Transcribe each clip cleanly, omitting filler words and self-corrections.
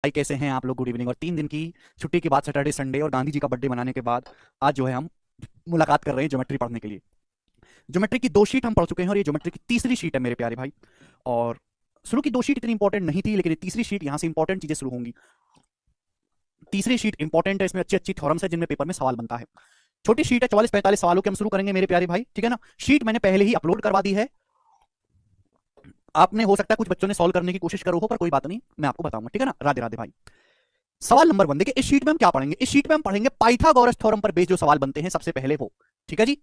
भाई कैसे हैं आप लोग? Good evening. और 3 दिन की छुट्टी के बाद, सैटरडे संडे और गांधी जी का बर्थडे मनाने के बाद, आज जो है हम मुलाकात कर रहे हैं ज्योमेट्री पढ़ने के लिए। ज्योमेट्री की 2 शीट हम पढ़ चुके हैं और ये ज्योमेट्री की तीसरी शीट है मेरे प्यारे भाई। और शुरू की 2 शीट इतनी इंपॉर्टेंट नहीं थी, लेकिन ये तीसरी शीट, यहाँ से इंपॉर्टेंट चीजें शुरू होंगी। तीसरी शीट इंपॉर्टेंट है, इसमें अच्छी अच्छी थ्योरम्स है जिनमें पेपर में सवाल बनता है। छोटी शीट है, 44-45 सवालों के हम शुरू करेंगे मेरे प्यारे भाई, ठीक है ना। शीट मैंने पहले ही अपलोड करवा दी है। आपने हो सकता है कुछ बच्चों ने सॉल्व करने की कोशिश करो हो, पर कोई बात नहीं, मैं आपको बताऊंगा, ठीक है ना। राधे राधे भाई। सवाल नंबर 1 देखिए, इस शीट में हम क्या पढ़ेंगे? इस शीट में हम पढ़ेंगे पाइथागोरस थ्योरम पर बेस्ड जो सवाल बनते हैं सबसे पहले वो, ठीक है जी।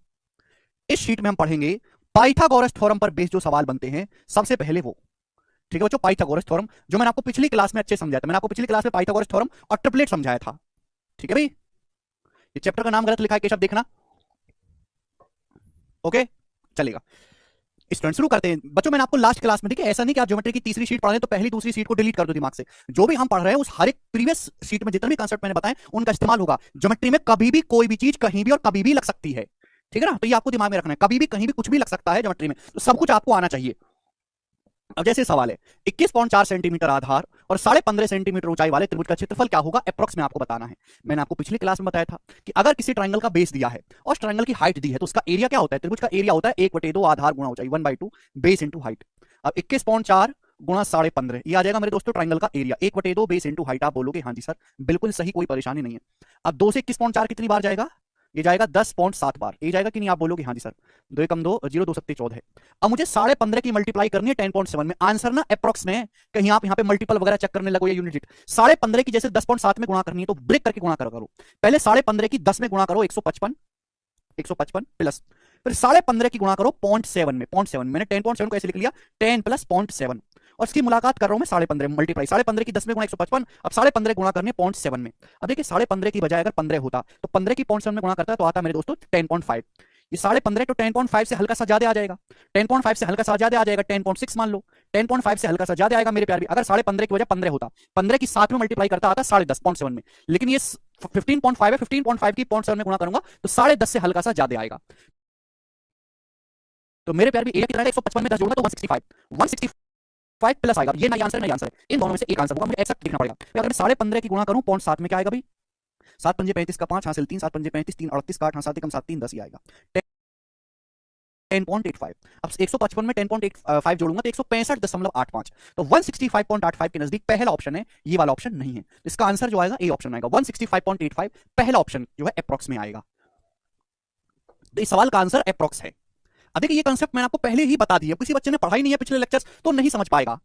इस शीट में हम पढ़ेंगे पाइथागोरस थ्योरम पर बेस्ड जो सवाल बनते हैं सबसे पहले वो, ठीक है बच्चों। पाइथागोरस थ्योरम जो मैंने आपको पिछली क्लास में अच्छे समझाया था, मैंने आपको पिछली क्लास में पाइथागोरस थ्योरम और ट्रिपलेट समझाया था, ठीक है भाई। ये चैप्टर का नाम गलत लिखा है केशव, देखना। ओके, चलेगा। स्टूडेंट शुरू करते हैं बच्चों। मैंने आपको लास्ट क्लास में, ठीक है, ऐसा नहीं कि आप ज्योमेट्री की तीसरी शीट पढ़ रहे हैं तो पहली दूसरी शीट को डिलीट कर दो दिमाग से। जो भी हम पढ़ रहे हैं उस हर एक प्रीवियस शीट में जितने भी कंसेप्ट मैंने बताए उनका इस्तेमाल होगा। ज्योमेट्री में कभी भी कोई भी चीज कहीं भी और कभी भी लग सकती है, ठीक है ना। तो ये आपको दिमाग में रखना है, कभी भी कहीं भी कुछ भी लग सकता है ज्योमेट्री में, तो सब कुछ आपको आना चाहिए। अब जैसे सवाल है, 21.4 सेंटीमीटर आधार और 15.5 सेंटीमीटर ऊंचाई वाले त्रिभुज का क्षेत्रफल क्या होगा अप्रोक्स में आपको बताना है। मैंने आपको पिछली क्लास में बताया था कि अगर किसी ट्रायंगल का बेस दिया है और उस ट्रायंगल की हाइट दी है तो उसका एरिया क्या होता है? त्रिभुज का एरिया होता है 1/2 आधार गुणा ऊंचाई, 1/2 बेस इंटू हाइट। अब 21.4 गुणा 15.5, ये आ जाएगा मेरे दोस्तों ट्रायंगल का एरिया। 1/2 base into height. आप बोलोगे हाँ जी सर, बिल्कुल सही, कोई परेशानी नहीं है। अब 2 से 21.4 कितनी बार जाएगा? ये जाएगा 10.7 बार। ये जाएगा कि नहीं? आप बोलोगे हाँ जी सर। 2 एकम 2, 0 2 सत्ते 14 है। अब मुझे 15.5 की मल्टीप्लाई करनी है 10.7 में। आंसर ना अप्रॉक्स में है, कहीं आप यहाँ पे मल्टीपल वगैरह चेक करने लगो या यूनिट। 15.5 की जैसे 10.7 में गुणा करनी है तो ब्रेक करके गुणा करो। पहले 15.5 की 10 में गुणा करो, 155, 155 प्लस, फिर 15.5 की गुणा करो 0.7 में, 0.7 मैंने 10.7 को ऐसे लिख लिया, 10 प्लस 0.7। और इसकी मुलाकात कर रहा हूं मैं 15.5 मल्टीप्लाई, 15.5 की 10 में गुणा 155, अब 15.5 गुणा करने 0.7 में। अब देखिए 15.5 की बजाय अगर 15 होता तो 15 की 0.7 में गुणा करता तो आता मेरे दोस्तों 10.5। ये 15.5 तो 10.5 से हल्का सा ज्यादा आ जाएगा, 10.5 से हल्का सा ज्यादा आ जाएगा, 10.6 मान लो। 10.5 से हल्का सा ज्यादा आएगा मेरे प्यार भी। अगर 15.5 की वजह 15 होता, 15 की 7 में मल्टीप्लाई करता आता 10.5 0.7 में। लेकिन ये 15.5 है, 15.5 की 0.7 में गुणा करूंगा तो 10.5 से हल्का सा ज्यादा आएगा। तो मेरे प्यार भी एरिया कितना है? 155 में 10 जोड़ूंगा तो 165, 165 प्लस आएगा। ये नहीं आंसर नहीं आंसर है, इन दोनों में से एक आंसर होगा, मुझे एक्सेप्ट लिखना पड़ेगा। तो अगर मैं 15.5 की गुणा करूं 0.7 में क्या आएगा भाई? 7 पंजे 35 का 5 हासिल 3, 7 पंजे 35, 3 38 का 8, हाँ 7 एकम 7 3 10 ही आएगा, 10.85। अब 155 में 10.85 जोड़ूंगा तो 165.85, तो 165.85 के नजदीक पहला ऑप्शन है, ये वाला ऑप्शन नहीं है। इसका आंसर जो आएगा ए ऑप्शन आएगा, 165.85 पहला ऑप्शन जो है अप्रॉक्स में आएगा। तो इस सवाल का आंसर अप्रॉक्स है। अब देखिए ये कंसेप्ट मैंने आपको पहले ही बता दिया, किसी बच्चे ने पढ़ाई नहीं है पिछले लेक्चर्स तो नहीं समझ पाएगा।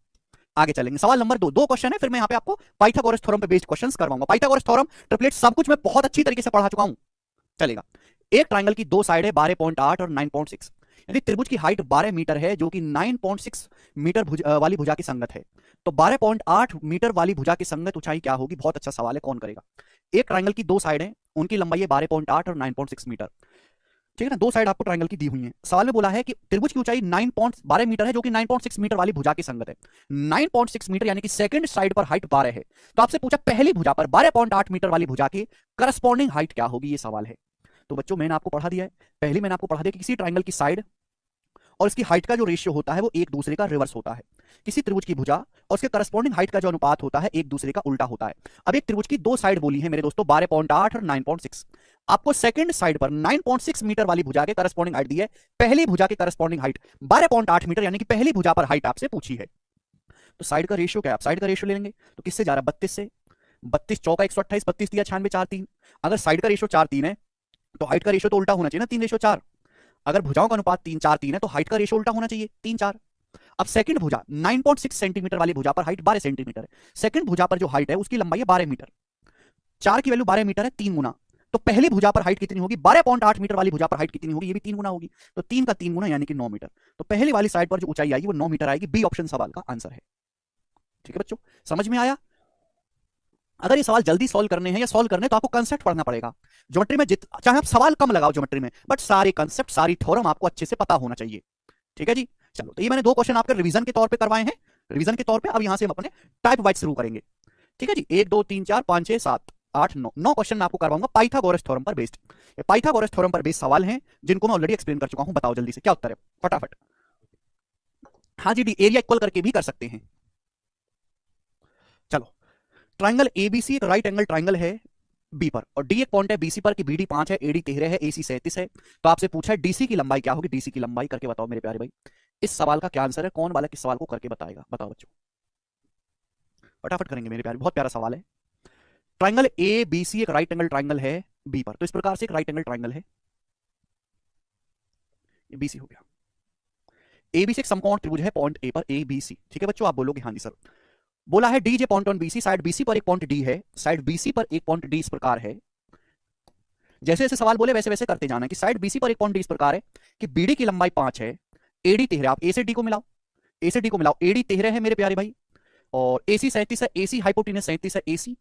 आगे चलेंगे, सवाल नंबर 2, 2 क्वेश्चन है, फिर मैं यहाँ पे आपको पाइथागोरस थ्योरम पे बेस्ड क्वेश्चंस करवाऊंगा। पाइथागोरस थ्योरम, ट्रिपलेट, सब कुछ मैं बहुत अच्छी तरीके से पढ़ा चुका हूं, चलेगा। एक ट्रायंगल की 2 साइड है 12.8 और 9.6, यदि त्रिभुज की हाइट 12 मीटर है जो कि 9.6 मीटर वाली भुजा की संगत है, तो 12.8 मीटर वाली भुजा की संगत ऊंचाई क्या होगी? बहुत अच्छा सवाल है, कौन करेगा? एक ट्रायंगल की 2 साइड है, उनकी लंबाई है 12.8 और 9.6 मीटर, ठीक है ना। 2 साइड आपको ट्रायंगल की दी हुई है। सवाल में बोला है कि त्रिभुज की ऊंचाई 9.12 मीटर है जो कि 9.6 मीटर वाली भुजा की संगत है। 9.6 मीटर यानी कि सेकंड साइड पर हाइट 12 है, तो आपसे पूछा पहली भुजा पर 12.8 मीटर वाली भुजा की करस्पॉन्डिंग हाइट क्या होगी, ये सवाल है। तो बच्चों मैंने आपको पढ़ा दिया है, पहले मैंने आपको पढ़ा दिया कि किसी ट्रायंगल की साइड और इसकी हाइट का जो रेशियो होता है वो एक दूसरे का रिवर्स होता है। किसी त्रिभुज की भुजा और उसके करस्पॉन्डिंग हाइट का जो अनुपात होता है एक दूसरे का उल्टा होता है। अब एक त्रिभुज की 2 साइड बोली है मेरे दोस्तों, 12.8 और 9.6। आपको सेकंड साइड पर 9.6 मीटर वाली भुजा के करस्पॉन्डिंग हाइट दी है, पहली भुजा की करस्पॉन्डिंग हाइट 12.8 मीटर यानी कि पहली भुजा पर हाइट आपसे पूछी है। तो साइड का रेशियो क्या है? आप साइड का रेशियो ले लेंगे तो किससे जा रहा है? 32 से। 32 चौका 128, 32 दिया 96, 4 3। अगर साइड का रेशियो 4 3 है तो हाइट का रेशियो तो उल्टा होना चाहिए ना, 3:4। अगर भुजाओं का अनुपात 3:4:3 है तो हाइट का रेशियो उल्टा होना चाहिए, 3:4। अब सेकंड भुजा 9.6 सेंटीमीटर वाली भुजा पर हाइट 12 सेंटीमीटर है, सेकंड भुजा पर जो हाइट है उसकी लंबाई है 12 मीटर, 4 की वैल्यू 12 मीटर है, 3 गुना। तो पहली भुजा पर हाइट कितनी होगी? 12.8 मीटर वाली भुजा पर हाइट कितनी होगी? ये भी 3 गुना होगी, तो 3 का 3 गुना यानी कि 9 मीटर। तो पहली वाली साइड पर जो ऊंचाई आएगी वो 9 मीटर आएगी, बी ऑप्शन सवाल का आंसर है। ठीक है बच्चों, समझ में आया? अगर ये सवाल जल्दी सॉल्व करने हैं या सॉल्व करने तो आपको कंसेप्ट पढ़ना पड़ेगा। ज्योमेट्री में चाहे आप सवाल कम लगाओ ज्योमेट्री में, बट सारे कंसेप्ट सारी थ्योरम आपको अच्छे से पता होना चाहिए, ठीक है जी। चलो, तो ये मैंने 2 क्वेश्चन आपके रिवीजन के तौर पे करवाए हैं, रिवीजन के तौर पे। अब यहां से हम अपने टाइप वाइज शुरू करेंगे, ठीक है जी। 1 2 3 4 5 6 7 8 9, 9 क्वेश्चन मैं आपको करवाऊंगा पाइथागोरस थ्योरम पर बेस्ड। ये पाइथागोरस थ्योरम पर बेस्ड सवाल हैं जिनको मैं ऑलरेडी एक्सप्लेन कर चुका हूं। बताओ जल्दी से क्या उत्तर है, फटाफट। हाँ जी डी, एरिया इक्वल करके भी कर सकते हैं। चलो, ट्राइंगल एबीसी एक राइट एंगल ट्राइंगल है बी पर, और डी एक पॉइंट है बीसी पर कि बीडी 5 है, एडी 13 है, एसी 37 है। तो आपसे पूछा है डीसी की लंबाई क्या होगी, डीसी की लंबाई करके बताओ मेरे प्यारे भाई। इस सवाल का क्या आंसर है, कौन वाला किस सवाल को करके बताएगा, बताओ बच्चों, फटाफट करेंगे मेरे प्यारे, बहुत प्यारा सवाल है। ट्राइंगल ए बी सी एक राइट एंगल ट्राइंगल है बी पर, तो इस प्रकार से एक राइट एंगल ट्राइंगल है, बीसी हो गया। एबीसी एक समकोण त्रिभुज है पॉइंट ए पर, ए बी सी, ठीक है बच्चों, आप बोलोगे हाँ जी सर। बोला है D J point on BC, side BC पर एक पॉइंट डी है, साइड बीसी पर एक पॉइंट डी इस प्रकार है। जैसे जैसे सवाल बोले वैसे वैसे करते जाना कि साइड बीसी पर एक पॉइंट डी इस प्रकार है कि बीडी की लंबाई 5 है, एडी 13, आप ए से डी को मिलाओ, ए से डी को मिलाओ, एडी 13 है मेरे प्यारे भाई, और एसी 37 है, एसी हाइपोटेनस 37 है, एसी।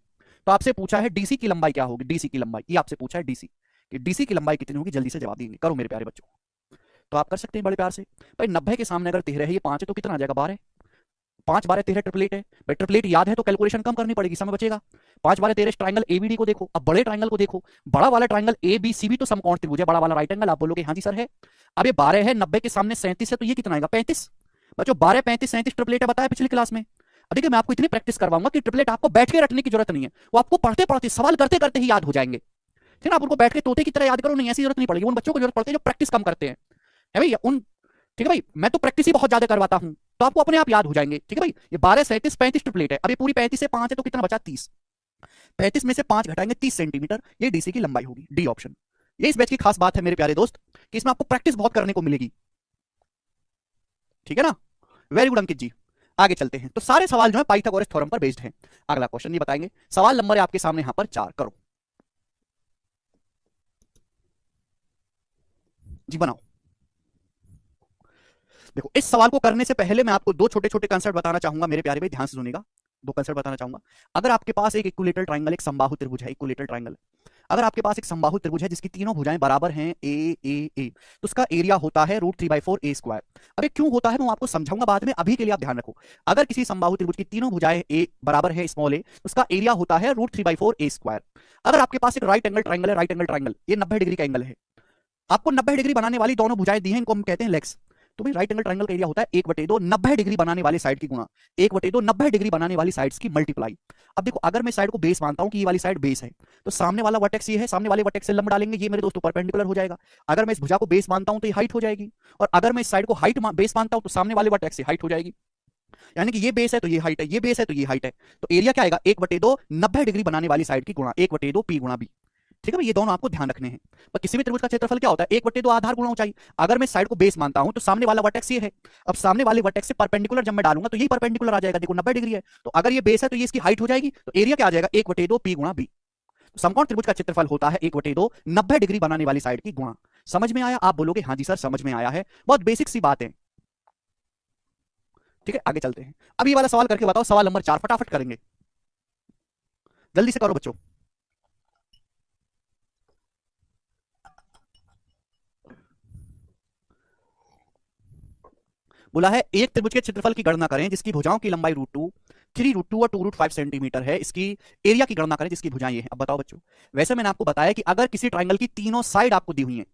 तो आपसे पूछा है डीसी की लंबाई क्या होगी, डीसी की लंबाई, ये आपसे पूछा है डीसी कि डीसी की लंबाई कितनी होगी, जल्दी से जवाब देंगे, करो मेरे प्यारे बच्चों। तो आप कर सकते हैं बड़े प्यार से भाई, 90 के सामने अगर 13 है, ये 5 है, तो कितना आ जाएगा, 12, 5 12 13 ट्रिपलेट है भाई, ट्रिपलेट याद है तो कैलकुलेशन कम करनी पड़ेगी, समय बचेगा। 5 12 13 ट्राइंगल एबीडी को देखो, अब बड़े ट्राइंगल को देखो, बड़ा वाला ट्राइंगल एबीसी भी तो समकोण त्रिभुज है, बड़ा वाला राइट एंगल, आप बोलोगे हाँ जी सर है। अब ये 12 है, 90 के सामने 37 है, तो ये कितना आएगा, 35। बच्चों 12 35 37 ट्रिपलेट है, बताया पिछली क्लास में। अब देखिए मैं आपको इतनी प्रैक्टिस करवाऊंगा कि ट्रिपलेट आपको बैठ के रटने की जरूरत नहीं है, वो आपको पढ़ते पढ़ते सवाल करते करते ही याद हो जाएंगे, ठीक है ना। आप उनको बैठ के तोते की तरह याद करो, नहीं ऐसी जरूरत नहीं पड़ेगी, उन बच्चों को जरूरत पड़ती है जो प्रैक्टिस कम करते हैं, है भैया उन, ठीक है भाई, मैं तो प्रैक्टिस ही बहुत ज्यादा करवाता हूं, तो आपको अपने आप याद हो जाएंगे, ठीक है भाई। ये 12 37 35 ट्रिपलेट है, अब ये पूरी 35 से 5 है तो कितना बचा, 30, 35 में से 5 घटाएंगे 30 सेंटीमीटर, ये डीसी की लंबाई होगी, डी ऑप्शन। ये इस बैच की खास बात है मेरे प्यारे दोस्त कि इसमें आपको प्रैक्टिस बहुत करने को मिलेगी, ठीक है ना। वेरी गुड अंकित जी, आगे चलते हैं। तो सारे सवाल जो है पाइथागोरस थ्योरम पर बेस्ड हैं। अगला क्वेश्चन ये बताएंगे, सवाल नंबर है आपके सामने यहां पर 4, करो जी, बनाओ। देखो इस सवाल को करने से पहले मैं आपको दो छोटे छोटे कंसेप्ट बताना चाहूंगा मेरे प्यारे भाई, ध्यान से सुनिएगा। दो कंसेप्ट बताना चाहूंगा। अगर आपके पास एक इक्विलेटरल ट्राइंगल, एक समबाहु त्रिभुज है, इक्विलेटरल ट्राइंगल, अगर आपके पास एक समबाहु त्रिभुज है जिसकी तीनों भुजाएं बराबर हैं ए, तो उसका एरिया होता है √3/4 ए स्क्वायर। अब ये क्यों होता है मैं आपको समझाऊंगा बाद में, अभी के लिए आप ध्यान रखो। अगर किसी समबाहु त्रिभुज की तीनों भुजाएं ए बराबर है स्मॉल ए, उसका एरिया होता है √3/4 ए स्क्वायर। अगर आपके पास एक राइट एंगल ट्राइंगल है, राइट एंगल ट्राइंगल, ये 90 डिग्री का एंगल है, आपको 90 डिग्री बनाने वाली दोनों भुजाएं दी हैं, इनको हम कहते हैं लेग्स। तो भाई राइट एंगल ट्राइंगल का एरिया होता है 1/2 90 डिग्री बनाने वाली साइड की गुणा 1/2 90 डिग्री बनाने वाली साइड्स की मल्टीप्लाई। अब देखो अगर मैं साइड को बेस मानता हूं कि ये वाली साइड बेस है, तो सामने वाला वर्टेक्स ये है, सामने वाले वर्टेक्स से लंब डालेंगे, ये मेरे दोस्तों परपेंडिकुलर हो जाएगा। अगर मैं इस भुजा को बेस मानता हूं तो ये हाइट हो जाएगी, और अगर मैं इस साइड को हाइट बेस मानता हूं तो सामने वाले वर्टेक्स से हाइट हो जाएगी। यानी कि ये बेस है तो ये हाइट है, ये बेस है तो ये हाइट है, तो एरिया क्या आएगा 1/2 90 डिग्री बनाने वाली साइड की गुणा 1/2 पी गुणा बी। ठीक है भाई, ये दोनों आपको ध्यान रखने हैं। पर किसी भी त्रिभुज का क्षेत्रफल क्या होता है 1/2 आधार गुणा ऊंचाई। अगर मैं साइड को बेस मानता हूं तो सामने वाला वर्टेक्स ये है, अब सामने वाले वर्टेक्स से परपेंडिकुलर जब मैं डालूंगा तो यही परपेंडिकुलर आ जाएगा, देखो 90 डिग्री है, तो अगर ये बेस है तो ये इसकी हाइट हो जाएगी, तो एरिया क्या आ जाएगा 1/2 पी गुणा बी। समकोण त्रिभुज का क्षेत्रफल होता है 1/2 90 डिग्री बनाने वाली साइड की गुणा। समझ में आया, आप बोलोगे हाँ जी सर समझ में आया है, बहुत बेसिक सी बात है। ठीक है आगे चलते हैं, अब ये वाला सवाल करके बताओ, सवाल नंबर 4 फटाफट करेंगे, जल्दी से करो बच्चों। बोला है एक त्रिभुज के क्षेत्रफल की गणना करें जिसकी भुजाओं की लंबाई √2 3√2 और 2√5 सेंटीमीटर है, इसकी एरिया की गणना करें जिसकी भुजाएं ये हैं। अब बताओ बच्चों, वैसे मैंने आपको बताया कि अगर किसी ट्राइंगल की तीनों साइड आपको दी हुई हैं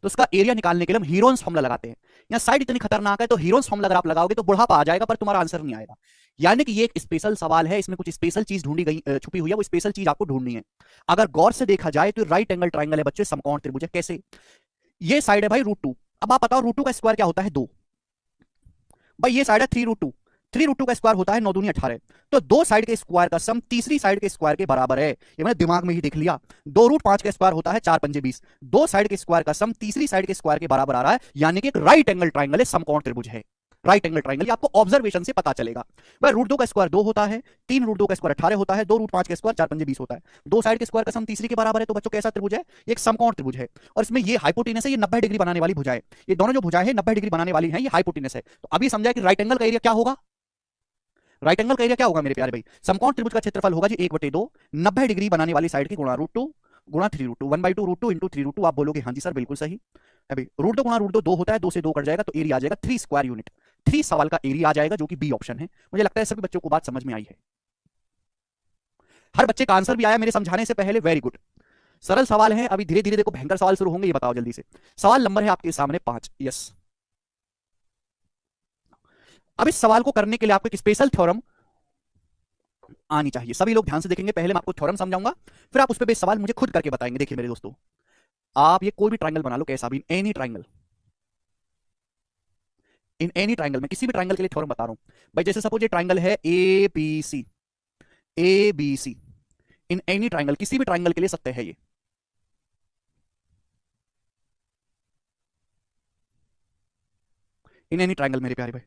तो उसका एरिया निकालने के लिए हम हीरोन्स फॉर्मूला लगाते हैं। यहाँ साइड इतनी खतरनाक है तो हीरोन्स फॉर्मूला अगर आप लगाओगे तो बुढ़ापा आ जाएगा पर तुम्हारा आंसर नहीं आएगा। यानी कि ये एक स्पेशल सवाल है, इसमें कुछ स्पेशल चीज ढूंढी गई छुपी हुई है, वो स्पेशल चीज आपको ढूंढनी है। अगर गौर से देखा जाए तो राइट एंगल ट्राइंगल है बच्चे, समकोण त्रिभुज है। कैसे, ये साइड है भाई √2, अब आप बताओ √2 का स्क्वायर क्या होता है 2, भाई ये साइड है 3√2, 3√2 का स्क्वायर होता है 9 दूनी 18, तो दो साइड के स्क्वायर का सम तीसरी साइड के स्क्वायर के बराबर है, ये मैंने दिमाग में ही देख लिया। 2√5 का स्क्वायर होता है 4 पंजे 20, दो साइड के स्क्वायर का सम तीसरी साइड के स्क्वायर के बराबर आ रहा है, यानी कि एक राइट एंगल ट्राइंगल है, समकोण त्रिभुज है। राइट एंगल ट्राइंगल ये आपको ऑब्जर्वेशन से पता चलेगा। भाई √2 का स्क्वायर 2 होता है, 3√2 का स्क्वायर 18 होता है, 2√5 का स्क्वायर 4 पंजे 20 होता है, दो साइड के स्क्वायर का सम तीसरी के बराबर है, तो बच्चों कैसा त्रिभुज है, ये एक समकोण त्रिभुज है। और इसमें ये हाइपोटेनस है, ये 90 डिग्री बनाने वाली भुजाएं, ये दोनों जो भुजाएं हैं 90 डिग्री बनाने वाली हैं, ये हाइपोटेनस है। तो अभी समझा कि राइट एंगल का एरिया क्या होगा, राइट एंगल का एरिया क्या होगा मेरे प्यारे भाई, समकोण त्रिभुज का क्षेत्रफल होगा जी 1/2 90 डिग्री बनाने वाली साइड की गुणा √2 गुणा 3√2 1/2 √2 इंटू 3√2। आप बोलोगे हाँ जी सर बिल्कुल सही। अभी √2 गुणा √2 2 होता है, 2 से 2 कट जाएगा तो एरिया आ जाएगा 3 स्क्वायर यूनिट। 3 सवाल का एरिया आ जाएगा जो कि बी ऑप्शन है। मुझे लगता है सभी बच्चों को बात समझ में आई है, हर बच्चे का आंसर भी आया मेरे समझाने से पहले, वेरी गुड। सरल सवाल है, अभी धीरे धीरे देखो भयंकर सवाल शुरू होंगे, ये बताओ जल्दी से। सवाल नंबर है आपके सामने 5, यस। अब इस सवाल को करने के लिए आपको एक स्पेशल थ्योरम आनी चाहिए। सभी लोग ध्यान से देखेंगे, पहले मैं आपको थ्योरम समझाऊंगा, फिर आप उस पर बेस सवाल मुझे खुद करके बताएंगे। देखिए मेरे दोस्तों, आप ये कोई भी ट्राइंगल बना लो, कैसा भी, एनी ट्राइंगल, इन एनी ट्राइंगल में किसी भी ट्राइंगल के लिए थ्योरम बता रहा हूं भाई। जैसे सपोज ये ट्राइंगल है A B C, A B C, in any triangle, किसी भी ट्राइंगल के लिए सत्य है ये। इन एनी ट्राइंगल मेरे प्यारे भाई,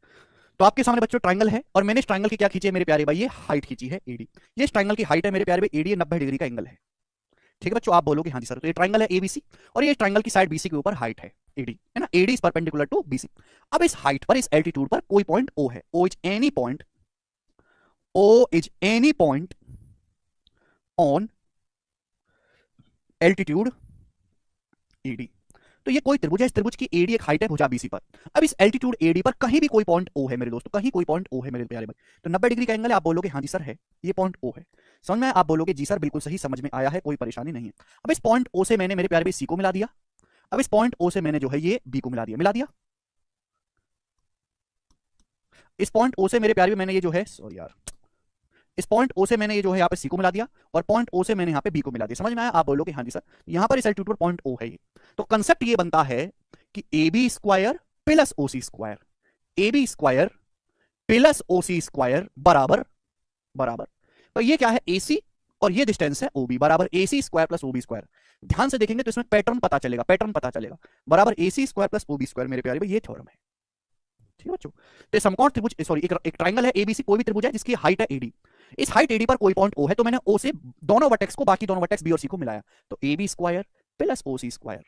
तो आपके सामने बच्चों ट्राइंगल है, और मैंने इस ट्राइंगल की क्या खींची है मेरे प्यारे भाई, ये हाइट खींची है एडी। ये इस ट्राइंगल की हाइट है मेरे प्यारे भाई, एडी 90 डिग्री का एंगल है। ठीक है बच्चों, आप बोलोगे हाँ जी सर, तो ये ट्राइंगल है एबीसी, और ये ट्राइंगल की साइड बीसी के ऊपर हाइट है एडी, है ना, AD is perpendicular to BC. अब इस हाइट पर, इस एल्टीट्यूड पर कोई पॉइंट ओ है, O is any point, O is any point on altitude AD. तो ये कोई त्रिभुज है, इस त्रिभुज की एडी एक हाइट है भुजा बीसी पर। अब इस एल्टीट्यूड एडी पर कहीं भी कोई पॉइंट ओ है मेरे दोस्तों, कहीं कोई पॉइंट ओ है मेरे प्यारे भाई, तो 90 डिग्री का एंगल है। आप बोलोगे हाँ जी सर है, ये पॉइंट ओ है। समझ में आया? आप बोलोगे जी सर बिल्कुल सही, समझ में आया है, कोई परेशानी नहीं है। अब इस पॉइंट ओ से मैंने मेरे प्यारे भाई सी को मिला दिया, अब इस पॉइंट ओ से मैंने जो है ये बी को मिला दिया, मिला दिया। इस पॉइंट ओ से मेरे प्यारे भाई मैंने ये जो है, सॉरी यार, इस पॉइंट ओ से मैंने ये जो है यहाँ पे सी को मिला दिया, और पॉइंट ओ से मैंने यहाँ पे बी को मिला दिया। समझ में आया? आप बोलोगे हाँ जी सर, यहाँ पर इस एल्टीट्यूड पर पॉइंट ओ है ये। तो कंसेप्ट ये बनता है कि A B square plus O C square, A B square plus O C square बराबर बराबर, तो ये क्या है, ए सी, और ये डिस्टेंस है ओ बी, बराबर A C square plus O B square. ध्यान से देखेंगे तो इसमें पैटर्न पता चलेगा, पैटर्न पता चलेगा, बराबर A C square plus O B square मेरे प्यारे भाई, ये थ्योरम है। ठीक है बच्चों, तो समकोण त्रिभुज, सॉरी एक ट्राइंगल है एबीसी, कोई भी त्रिभुज है जिसकी हाइट है एडी, इस हाइट एडी पर कोई पॉइंट ओ है, तो मैंने ओ से दोनों वर्टेक्स को, बाकी दोनों वर्टेक्स बी और सी को मिलाया, तो A B square plus O C square.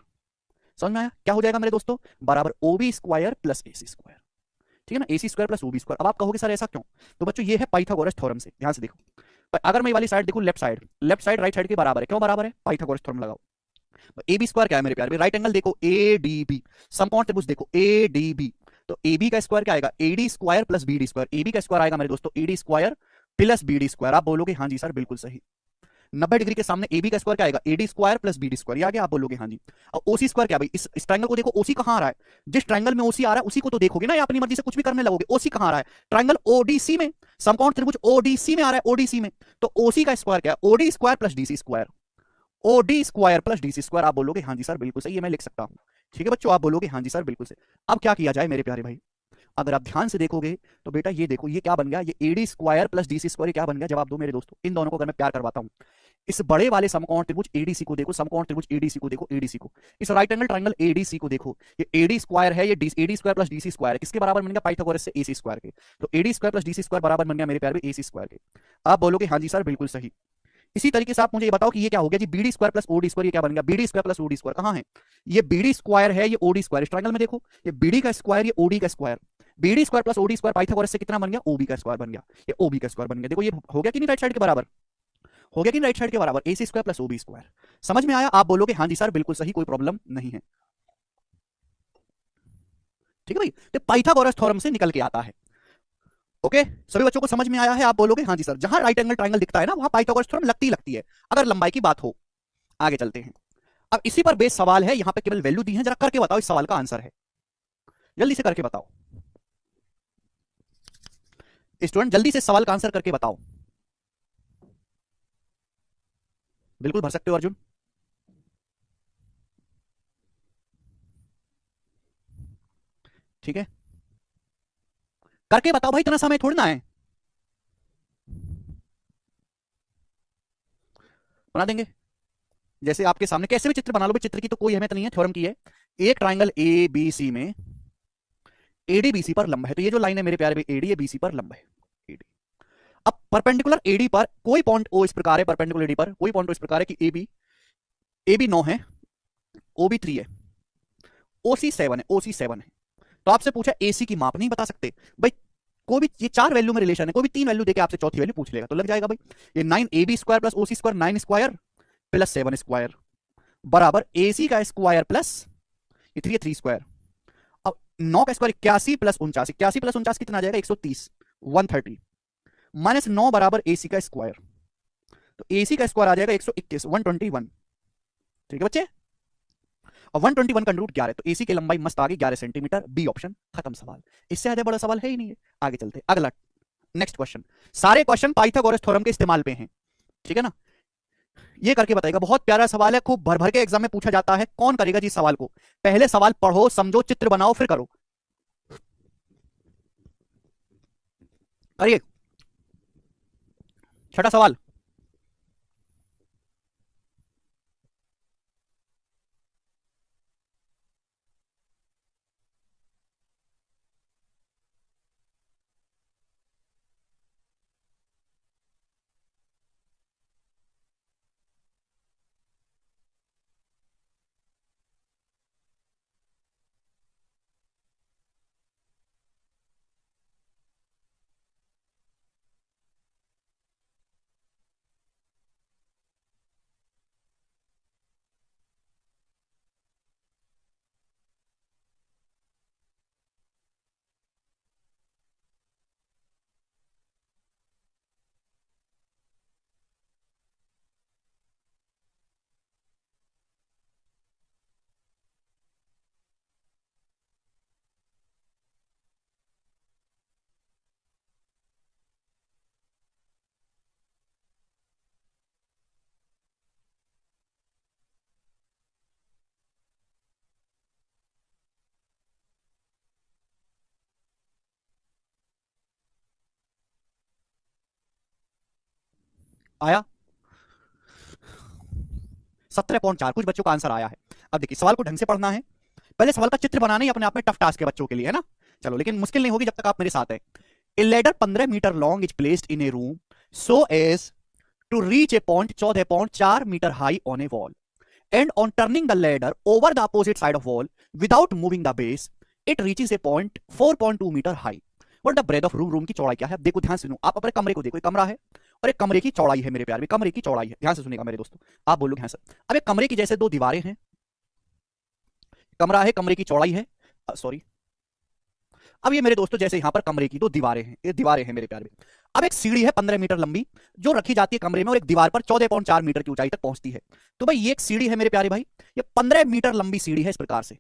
समझ में आया? क्या हो जाएगा मेरे दोस्तों, बराबर O B square plus A C square. ठीक है ना, A C square plus O B square. अब आप कहोगे सर ऐसा क्यों, तो बच्चों ये है पाइथागोरस थ्योरम से। ध्यान से देखो, अगर मैं ये वाली साइड देखूं, left side, left side right side के बराबर है, क्यों बराबर है, पाइथागोरस थ्योरम लगाओ। ए बी स्क्वायर क्या है मेरे प्यारे, राइट एंगल देखो ए डी बी, समकोण त्रिभुज देखो ए डी बी, तो ए बी का स्क्वायर क्या आएगा, A D square plus B D square, A B का स्क्वायर आएगा मेरे दोस्तों A D square plus B D square. आप बोलोगे हाँ जी सर बिल्कुल सही, 90 डिग्री के सामने ए बी का स्क्वायर क्या आएगा, A D square plus B D square, ये आ गया। आप बोलोगे हाँ जी। और ओसी स्क्वायर क्या भाई, इस ट्राइंगल को देखो, ओसी कहां आ रहा है, जिस ट्राइंगल में ओसी आ रहा है उसी को तो देखोगे ना, या अपनी मर्जी से कुछ भी करने लगोगे। ओसी कहां आ रहा है, ट्राइंगल ओडीसी में, समकोण त्रिभुज ओडीसी में आ रहा है, ओडीसी में, तो ओसी का स्क्वायर क्या है, OD square plus DC square, O D square plus D C square. आप बोलोगे हाँ जी सर बिल्कुल सही, ये मैं लिख सकता हूं। ठीक है बच्चों, आप बोलोगे हाँ जी सर बिल्कुल सही। अब क्या किया जाए मेरे प्यारे भाई, अगर आप ध्यान से देखोगे तो बेटा ये देखो, ये क्या बन गया, ये A D square plus D C square क्या बन गया, जवाब दो मेरे दोस्तों। इन दोनों को अगर मैं प्यार करवाता हूं, इस बड़े वाले समकोण त्रिभुज एडीसी को देखो, समकोण त्रिभुज एडीसी को देखो, एडीसी को, इस राइट एंगल ट्राइंगल एडीसी को देखो, ये एडी स्क्वायर है, ये AD square plus DC square है, किसके बराबर बन गया, पाइथागोरस से एसी स्क्वायर के, तो AD square plus DC square बराबर बन गया मेरे प्यारे एसी स्क्वायर के। आप बोलोगे हाँ जी सर बिल्कुल सही। इसी तरीके से आप मुझे ये बताओ कि ये क्या हो गया जी, BD square plus OD square, ये क्या बन गया, BD square plus OD square. कहां है, ये बीडी स्क्वायर है, ये ओडी स्क्वायर, इस ट्रायंगल में देखो, ये बीडी का स्क्वायर, ये ओडी का square, BD square plus OD square Pythagoras से कितना बन गया, ओबी का स्क्वायर बन गया, ये ओबी का स्क्वायर बन गया। देखो ये हो गया कि नहीं राइट साइड के बराबर, हो गया कि राइट साइड के बराबर, A C square plus OB square. समझ में आया? आप बोलोगे हाँ जी सर बिल्कुल सही, कोई प्रॉब्लम नहीं है। ठीक है भाई, तो पाइथागोरस थ्योरम से निकल के आता है। ओके, सभी बच्चों को समझ में आया है? आप बोलोगे हाँ जी सर, जहां राइट एंगल ट्राइंगल दिखता है ना, वहां पाइथागोरस थ्योरम लगती है, अगर लंबाई की बात हो। आगे चलते हैं, अब इसी पर बेस सवाल है, यहां पे केवल वैल्यू दी है, जरा करके बताओ, इस सवाल का आंसर है, जल्दी से करके बताओ स्टूडेंट, जल्दी से सवाल का आंसर करके बताओ। बिल्कुल भर सकते हो अर्जुन, ठीक है, करके बताओ भाई, इतना समय थोड़ी ना है, बना देंगे। जैसे आपके सामने कैसे भी चित्र बना लो भाई, चित्र की तो कोई अहमियत नहीं है, थ्योरम की है। एक ट्राइंगल ए बी सी में एडी बीसी पर लंब है, तो ये जो लाइन है मेरे प्यारे भाई, एडी ये बीसी पर लंब है, एडी। अब परपेंडिकुलर एडी पर कोई पॉइंट ओ इस प्रकार है, परपेंडिकुलर एडी पर कोई पॉइंट ओ इस प्रकार है कि ए बी 9 है, ओ बी 3 है, ओ सी 7 है, ओ सी 7 है। तो आपसे पूछा एसी की माप नहीं बता सकते भाई, कोई भी, ये 4 वैल्यू में रिलेशन है, कोई भी 3 वैल्यू देके आपसे चौथी वैल्यू पूछ लेगा तो लग जाएगा भाई। ये 9 A B square plus O C square, 9 square plus 7 square बराबर ए सी का स्क्वायर प्लस ये 3 है, 3 स्क्वायर। अब 9 का स्क्वायर 81 प्लस 49, 81 प्लस 49 कितना आ जाएगा, 130, 130 माइनस 9 बराबर ए सी का स्क्वायर, तो ए सी का स्क्वायर आ जाएगा 121, 121। ठीक है बच्चे, और 121 का रूट 11, तो एसी की लंबाई मस्त आ गई 11 सेंटीमीटर, बी ऑप्शन, खत्म सवाल। इससे ज्यादा बड़ा सवाल है ही नहीं है। आगे चलते, अगला नेक्स्ट क्वेश्चन, सारे क्वेश्चन पाइथागोरस थ्योरम के इस्तेमाल पे हैं, ठीक है ना। ये करके बताएगा, बहुत प्यारा सवाल है, खूब भर भर के एग्जाम में पूछा जाता है। कौन करेगा जी सवाल को? पहले सवाल पढ़ो, समझो, चित्र बनाओ, फिर करो। करिए। छठा सवाल, आया 17.4, कुछ बच्चों का आंसर आया है। अब देखिए, सवाल को ढंग से पढ़ना है। पहले सवाल का चित्र बनाना ही अपने आप में टफ टास्क है बच्चों के लिए, है ना। चलो, लेकिन मुश्किल नहीं होगी जब तक आप मेरे साथ हैं। A ladder 15 metre long is placed in a room so as to reach a point 14.4 metre high on a wall, and on turning the ladder over the opposite side of wall without moving the base it reaches a point 4.2 metre high. What the breadth of room, room की चौड़ाई क्या है? अब देखो ध्यान से सुनो, आप अपने कमरे को देखो, एक कमरा है और एक कमरे की चौड़ाई है मेरे प्यार में, कमरे की चौड़ाई है, ध्यान से सुनिएगा मेरे दोस्तों। आप बोलोगे हाँ सर। अब एक कमरे की जैसे दो दीवारें हैं, कमरा है, कमरे की चौड़ाई है, सॉरी, अब ये मेरे दोस्तों जैसे यहां पर कमरे की दो दीवारें हैं, ये दीवारें हैं मेरे प्यार में। अब एक सीढ़ी है 15 मीटर लंबी जो रखी जाती है कमरे में, और एक दीवार पर 14.4 मीटर की ऊंचाई तक पहुंचती है। तो भाई ये एक सीढ़ी है मेरे प्यारे भाई, ये 15 मीटर लंबी सीढ़ी है इस प्रकार से।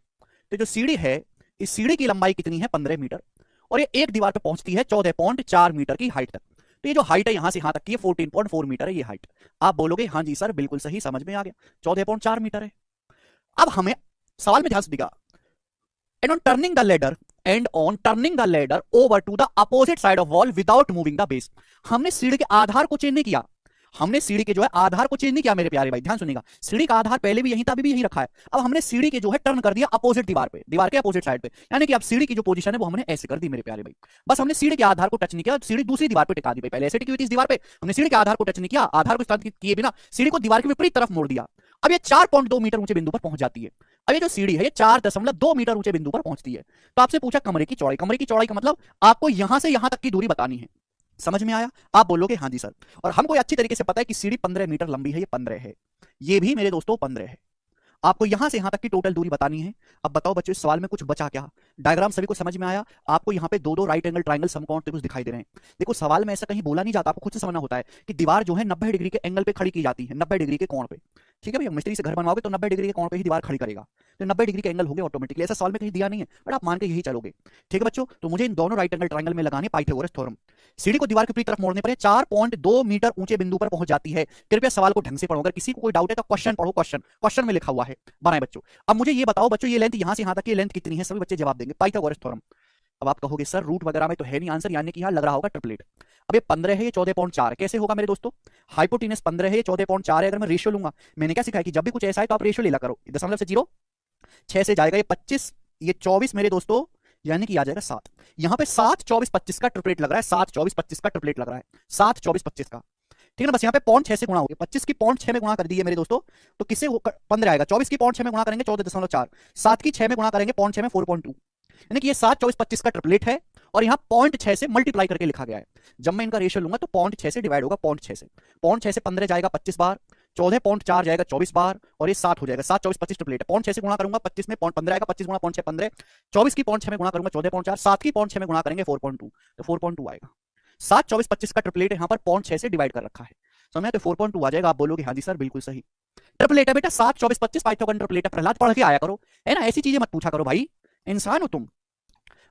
तो जो सीढ़ी है, इस सीढ़ी की लंबाई कितनी है? 15 मीटर, और ये एक दीवार पर पहुंचती है 14.4 मीटर की हाइट तक। तो ये जो हाइट है यहां से यहां तक की, ये 14.4 मीटर है ये हाइट। आप बोलोगे हाँ जी सर बिल्कुल सही, समझ में आ गया, 14.4 मीटर है। अब हमें सवाल में ध्यान से दिखा, and on turning the ladder and on turning the ladder over to the opposite side of wall without moving the base, हमने सीढ़ी के आधार को चेंज नहीं किया, हमने सीढ़ी के जो है आधार को चेंज नहीं किया मेरे प्यारे भाई, ध्यान सुनिएगा। सीढ़ी का आधार पहले भी यहीं था, अभी भी यहीं रखा है। अब हमने सीढ़ी के जो है टर्न कर दिया अपोजिट दीवार पे, दीवार के अपोजिट साइड पे, यानी कि अब सीढ़ी की जो पोजीशन है वो हमने ऐसे कर दी मेरे प्यारे भाई। बस हमने सीढ़ी के आधार को टच नहीं किया, सीढ़ी दूसरी दीवार पे टिका दी भाई। पहले ऐसे टिकी हुई थी इस दीवार पे, हमने सीढ़ी के आधार को टच नहीं किया, आधार को स्थापित किए बिना सीढ़ी को दीवार के विपरीत तरफ मोड़ दिया। अब ये 4.2 मीटर ऊंचे बिंदु पर पहुंच जाती है। अब ये जो सीढ़ी है ये 4.2 मीटर ऊंचे बिंदु पर पहुंचती है। तो आपसे पूछा कमरे की चौड़ाई, कमरे की चौड़ाई का मतलब आपको यहां से यहां तक की दूरी बतानी है। समझ में आया? आप बोलोगे हाँ जी सर। और हमको अच्छी तरीके से पता है कि सीढ़ी 15 मीटर लंबी है, ये 15 है, ये भी मेरे दोस्तों 15 है। आपको यहां से यहां तक की टोटल दूरी बतानी है। अब बताओ बच्चों, इस सवाल में कुछ बचा क्या? डायग्राम सभी को समझ में आया? आपको यहाँ पे दो दो राइट एंगल ट्राइंगल समकोण त्रिभुज दिखाई दे रहे हैं। देखो सवाल में ऐसा कहीं बोला नहीं जाता, आपको खुद से समझना होता है कि दीवार जो है 90 डिग्री के एंगल पे खड़ी की जाती है, 90 डिग्री के कोण पे। ठीक है भैया, मिस्त्री से घर बनवाओगे तो 90 डिग्री के कोण पे ही दीवार खड़ी करेगा, तो 90 डिग्री के एंगल हो गए ऑटोमेटिकली। ऐसा सवाल में कहीं दिया नहीं है, बट आप मान के यही चलोगे। ठीक है बच्चों, तो मुझे इन दोनों राइट एंगल ट्राइंगल में लगाने पाइथागोरस थ्योरम। सीढ़ी को दीवार के विपरीत तरफ मोड़ने पर 4.2 मीटर ऊंचे बिंदु पर पहुंच जाती है। कृपया सवाल को ढंग से पढ़ो, अगर किसी को कोई डाउट है तो क्वेश्चन पढ़ो, क्वेश्चन में लिखा हुआ है, बनाए बच्चों। अब मुझे ये बताओ बच्चों, ये लेंथ यहां से यहां तक की लेंथ कितनी है? सभी बच्चे जवाब देंगे पाइथागोरस थ्योरम। अब आप कहोगे सर रूट वगैरह में तो है नहीं आंसर, यानी कि यहां लग रहा होगा ट्रिपलेट। अब ये 15 है, ये 14.4 कैसे होगा मेरे दोस्तों? हाइपोटेनस 15 है, ये 14.4 है। अगर मैं रेशियो लूंगा, मैंने क्या सिखाया कि जब भी कुछ ऐसा है तो आप रेशियो ले ला करो, दशमलव से 0, 6 से जाएगा ये 25, ये 24 मेरे दोस्तों, यानी कि आ जाएगा 7। यहां पे 7 24 25 का ट्रिपलेट लग रहा है, 7 24 25 का ट्रिपलेट लग रहा है, 7 24 25 का। ठीक है ना, बस यहाँ पे पॉइंट 6 से गुणा हो गया, 25 की पॉइंट 6 में गुणा कर दी है मेरे दोस्तों, तो किससे 15 आएगा? 24 की पॉइंट 6 में गुणा करेंगे 14.4, 7 की 6 में गुणा करेंगे पॉइंट 6 में 4.2, यानी कि ये 7 24 25 का ट्रिपलेट है। और यहाँ पॉइंट 6 से मल्टीप्लाई करके लिखा गया है। जब मैं इनका रेशियो लूंगा तो पॉइंट 6 से डिवाइड होगा, पॉइंट 6 से, पॉइंट 6 से 15 जाएगा 25 बार, 14.4 जाएगा 24 बार, और ये 7 हो जाएगा, 7 24 25 ट्रिपलेट है। पॉइंट 6 से गुणा करूंगा 25 में पॉइंट 15 आएगा, 25 गुणा पॉइंट 6 15, 24 की पॉइंट 6 में गुणा करूंगा 14.4, 7 की पॉइंट 6 में गुणा करेंगे 4.2, तो 4.2 आएगा। 7 24 25 का ट्रिपलेट यहाँ पर पॉइंट 6 से डिवाइड कर रखा है, समझ में? तो 4.2 आ जाएगा। आप बोलोगे हाँ जी सर बिल्कुल सही, ट्रिपलेट है बेटा, 7 24 25 पाइथागोरस ट्रिपलेट है। प्रहलाद पढ़ के आया करो, है ना, ऐसी चीजें मत पूछा करो भाई, इंसान हो तुम।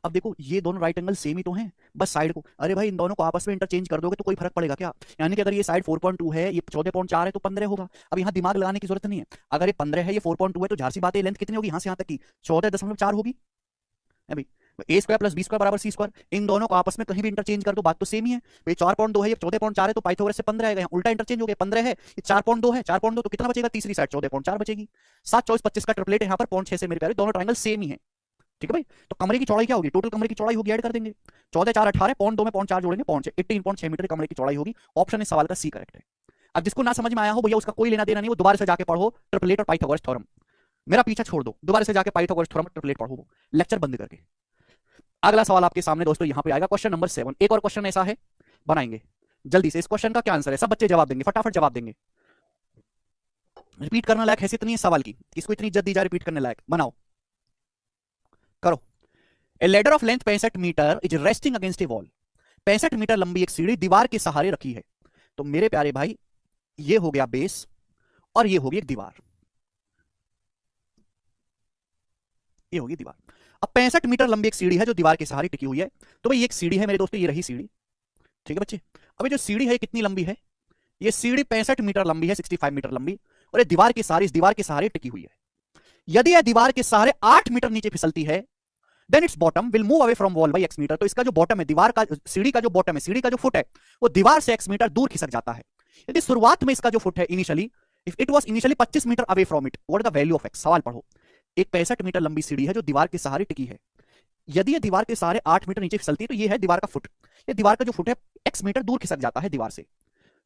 अब देखो ये दोनों राइट एंगल सेम ही तो हैं, बस साइड को, अरे भाई इन दोनों को आपस में इंटरचेंज कर दोगे तो कोई फर्क पड़ेगा क्या? यानी कि अगर ये साइड 4.2 है, ये 14.4 है तो 15 होगा। अब यहाँ दिमाग लगाने की जरूरत नहीं है, अगर ये 15 है, ये 4.2 है, तो जाहिर सी बात है लेंथ कितनी होगी यहाँ से यहाँ तक की? 14.4 होगी है भाई। ए स्क्वायर प्लस बी स्क्वायर बराबर सी स्क्वायर, इन दोनों को आपस में कहीं भी इंटरचेंज कर दो, बात तो सेम ही है भाई। 4.2 है, ये 14.4 है, तो पाइथागोरस से 15 आएगा, यहाँ उल्टा इंटरचेंज हो गया, 15 है, ये 4.2 है, 4.2 तो कितना बचेगा? तीसरी साइड 14.4 बचेगी। 7 24 25 का ट्रिपलेट है यहाँ पर, 0.6 से मेरे प्यारे दोनों ट्रायंगल सेम ही है, ठीक है भाई। तो कमरे की चौड़ाई क्या होगी? टोटल कमरे की चौड़ाई होगी, ऐड कर देंगे, 14 4 18, 0.2 में 0.4 जोड़ेंगे, 18.6 मीटर कमरे की चौड़ाई होगी। ऑप्शन इस सवाल का सी करेक्ट है। अब जिसको ना समझ में आया हो भैया, उसका कोई लेना देना नहीं, वो दोबारा से जाके पढ़ो ट्रिपलेट और पाइथागोरस थ्योरम, मेरा पीछा छोड़ दो, दोबारा से जाके पाइथागोरस थ्योरम ट्रिपलेट पढ़ो, लेक्चर बंद करके। अगला सवाल आपके सामने दोस्तों यहां पे आएगा, क्वेश्चन नंबर 7। एक और क्वेश्चन ऐसा है, बनाएंगे जल्दी से। इस क्वेश्चन का क्या आंसर है? सब बच्चे जवाब देंगे, फटाफट जवाब देंगे। रिपीट करने लायक हैसियत इतनी है सवाल की, इसको इतनी इज्जत दी जाए, रिपीट करने लायक, बनाओ, करो। A ladder of length 65 metre is resting against a wall. 65 metre लंबी एक सीढ़ी दीवार के सहारे रखी है। तो मेरे प्यारे भाई, ये हो गया बेस और ये होगी एक दीवार, ये होगी दीवार। अब 65 मीटर लंबी एक सीढ़ी है जो दीवार के सहारे टिकी हुई है। तो भाई ये एक सीढ़ी है मेरे दोस्तों, ये रही सीढ़ी, ठीक है बच्चे। अब ये जो सीढ़ी है ये कितनी लंबी है? ये सीढ़ी 65 मीटर लंबी है, 65 मीटर लंबी, और ये दीवार के सहारे, इस दीवार के सहारे टिकी हुई है। यदि यह दीवार के सहारे 8 मीटर नीचे फिसलती है, then it's bottom will move away from wall by x metre. तो इसका जो बॉटम है, दीवार का, सीढ़ी का जो बॉटम है, सीढ़ी का जो फुट है, वो दीवार से x मीटर दूर खिसक जाता है। यदि शुरुआत में इसका जो फुट है initially, if it was initially 25 metre away from it, what is the value of x? सवाल पढ़ो। एक 65 मीटर लंबी सीढ़ी है जो दीवार के सहारे टिकी है। यदि ये दीवार के सहारे 8 मीटर नीचे फिसलती है, तो ये है दीवार का फुट। ये दीवार का जो फुट है x मीटर दूर खिसक जाता है दीवार से।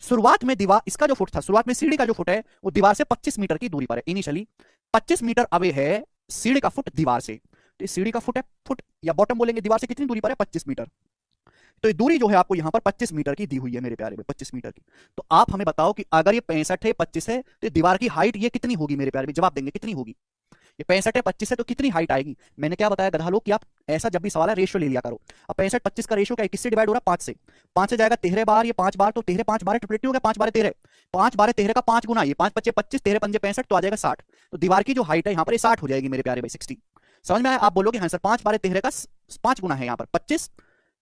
शुरुआत में दीवार, इसका जो फुट था, शुरुआत में सीढ़ी का जो फुट है वो दीवार से 25 मीटर की दूरी पर है, इनिशियली 25 मीटर अवे है सीढ़ी का फुट दीवार से। तो इस सीढ़ी का फुट है, फुट या बॉटम बोलेंगे, दीवार से कितनी दूरी पर है? 25 मीटर। तो ये दूरी जो है आपको यहां पर 25 मीटर की दी हुई है मेरे प्यारे में, 25 मीटर की। तो आप हमें बताओ कि अगर ये 65 है, 25 है, तो दीवार की हाइट ये कितनी होगी मेरे प्यारे में? जवाब देंगे कितनी होगी? ये 65 है, 25 है, तो कितनी हाइट आएगी? मैंने क्या बताया गधा लोग कि आप ऐसा जब भी सवाल है रेशियो ले लिया करो। अब 65 25 का रेशियो क्या है? किससे डिवाइड हो रहा है? 5 से। 5 से जाएगा 13 बार, ये 5 बार, तो 13 5 बार ट्रिपलेट हो गया, 5 बार 13, 5 बार 13 का 5 गुना, ये 5 25 25, 13 पंजे 65, तो आ जाएगा 60। तो दीवार की जो हाइट है यहाँ पर 60 हो जाएगी मेरे प्यारे भाई, 60। समझ में आया? आप बोलोगे हाँ सर, 5 बार 13 का 5 गुना है यहाँ पर 25,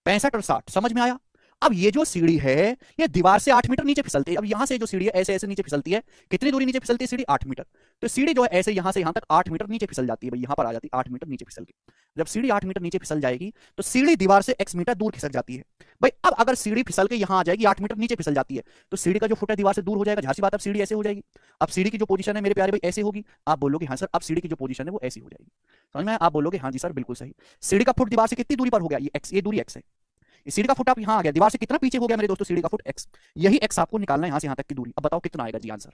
65 और 60, समझ में आया? अब ये जो सीढ़ी है ये दीवार से 8 मीटर नीचे फिसलती है। अब यहां से जो सीढ़ी है ऐसे ऐसे नीचे फिसलती है, कितनी दूरी नीचे फिसलती है सीढ़ी? 8 मीटर। तो सीढ़ी जो है ऐसे यहां से यहां तक 8 मीटर नीचे फिसल जाती है भाई, यहां पर आ जाती है 8 मीटर नीचे फिसल के। जब सीढ़ी 8 मीटर नीचे फिसल जाएगी तो सीढ़ी दीवार से x मीटर दूर खिसक जाती है भाई। अब अगर सीढ़ी फिसल के यहां आ जाएगी, 8 मीटर नीचे फिसल जाती है, तो सीढ़ी का जो फुट है दीवार से दूर हो जाएगा, झांसी बात। अब सीढ़ी ऐसे हो जाएगी, अब सीढ़ी की जो पोजीशन है मेरे प्यारे भाई ऐसे होगी। आप बोलोगे हाँ सर, अब सीढ़ी की जो पोजीशन है वो ऐसी हो जाएगी, समझ में? आप बोलोगे हाँ जी सर बिल्कुल सही। सीढ़ी का फुट दीवार से कितनी दूरी पर हो गया? ये x, ये दूरी x है। सीढ़ी का फुट आप यहां आ गया, दीवार से कितना पीछे हो गया मेरे दोस्तों? सीढ़ी का फुट x, यही x आपको निकालना है यहां से यहां तक की दूरी। अब बताओ कितना आएगा जी आंसर?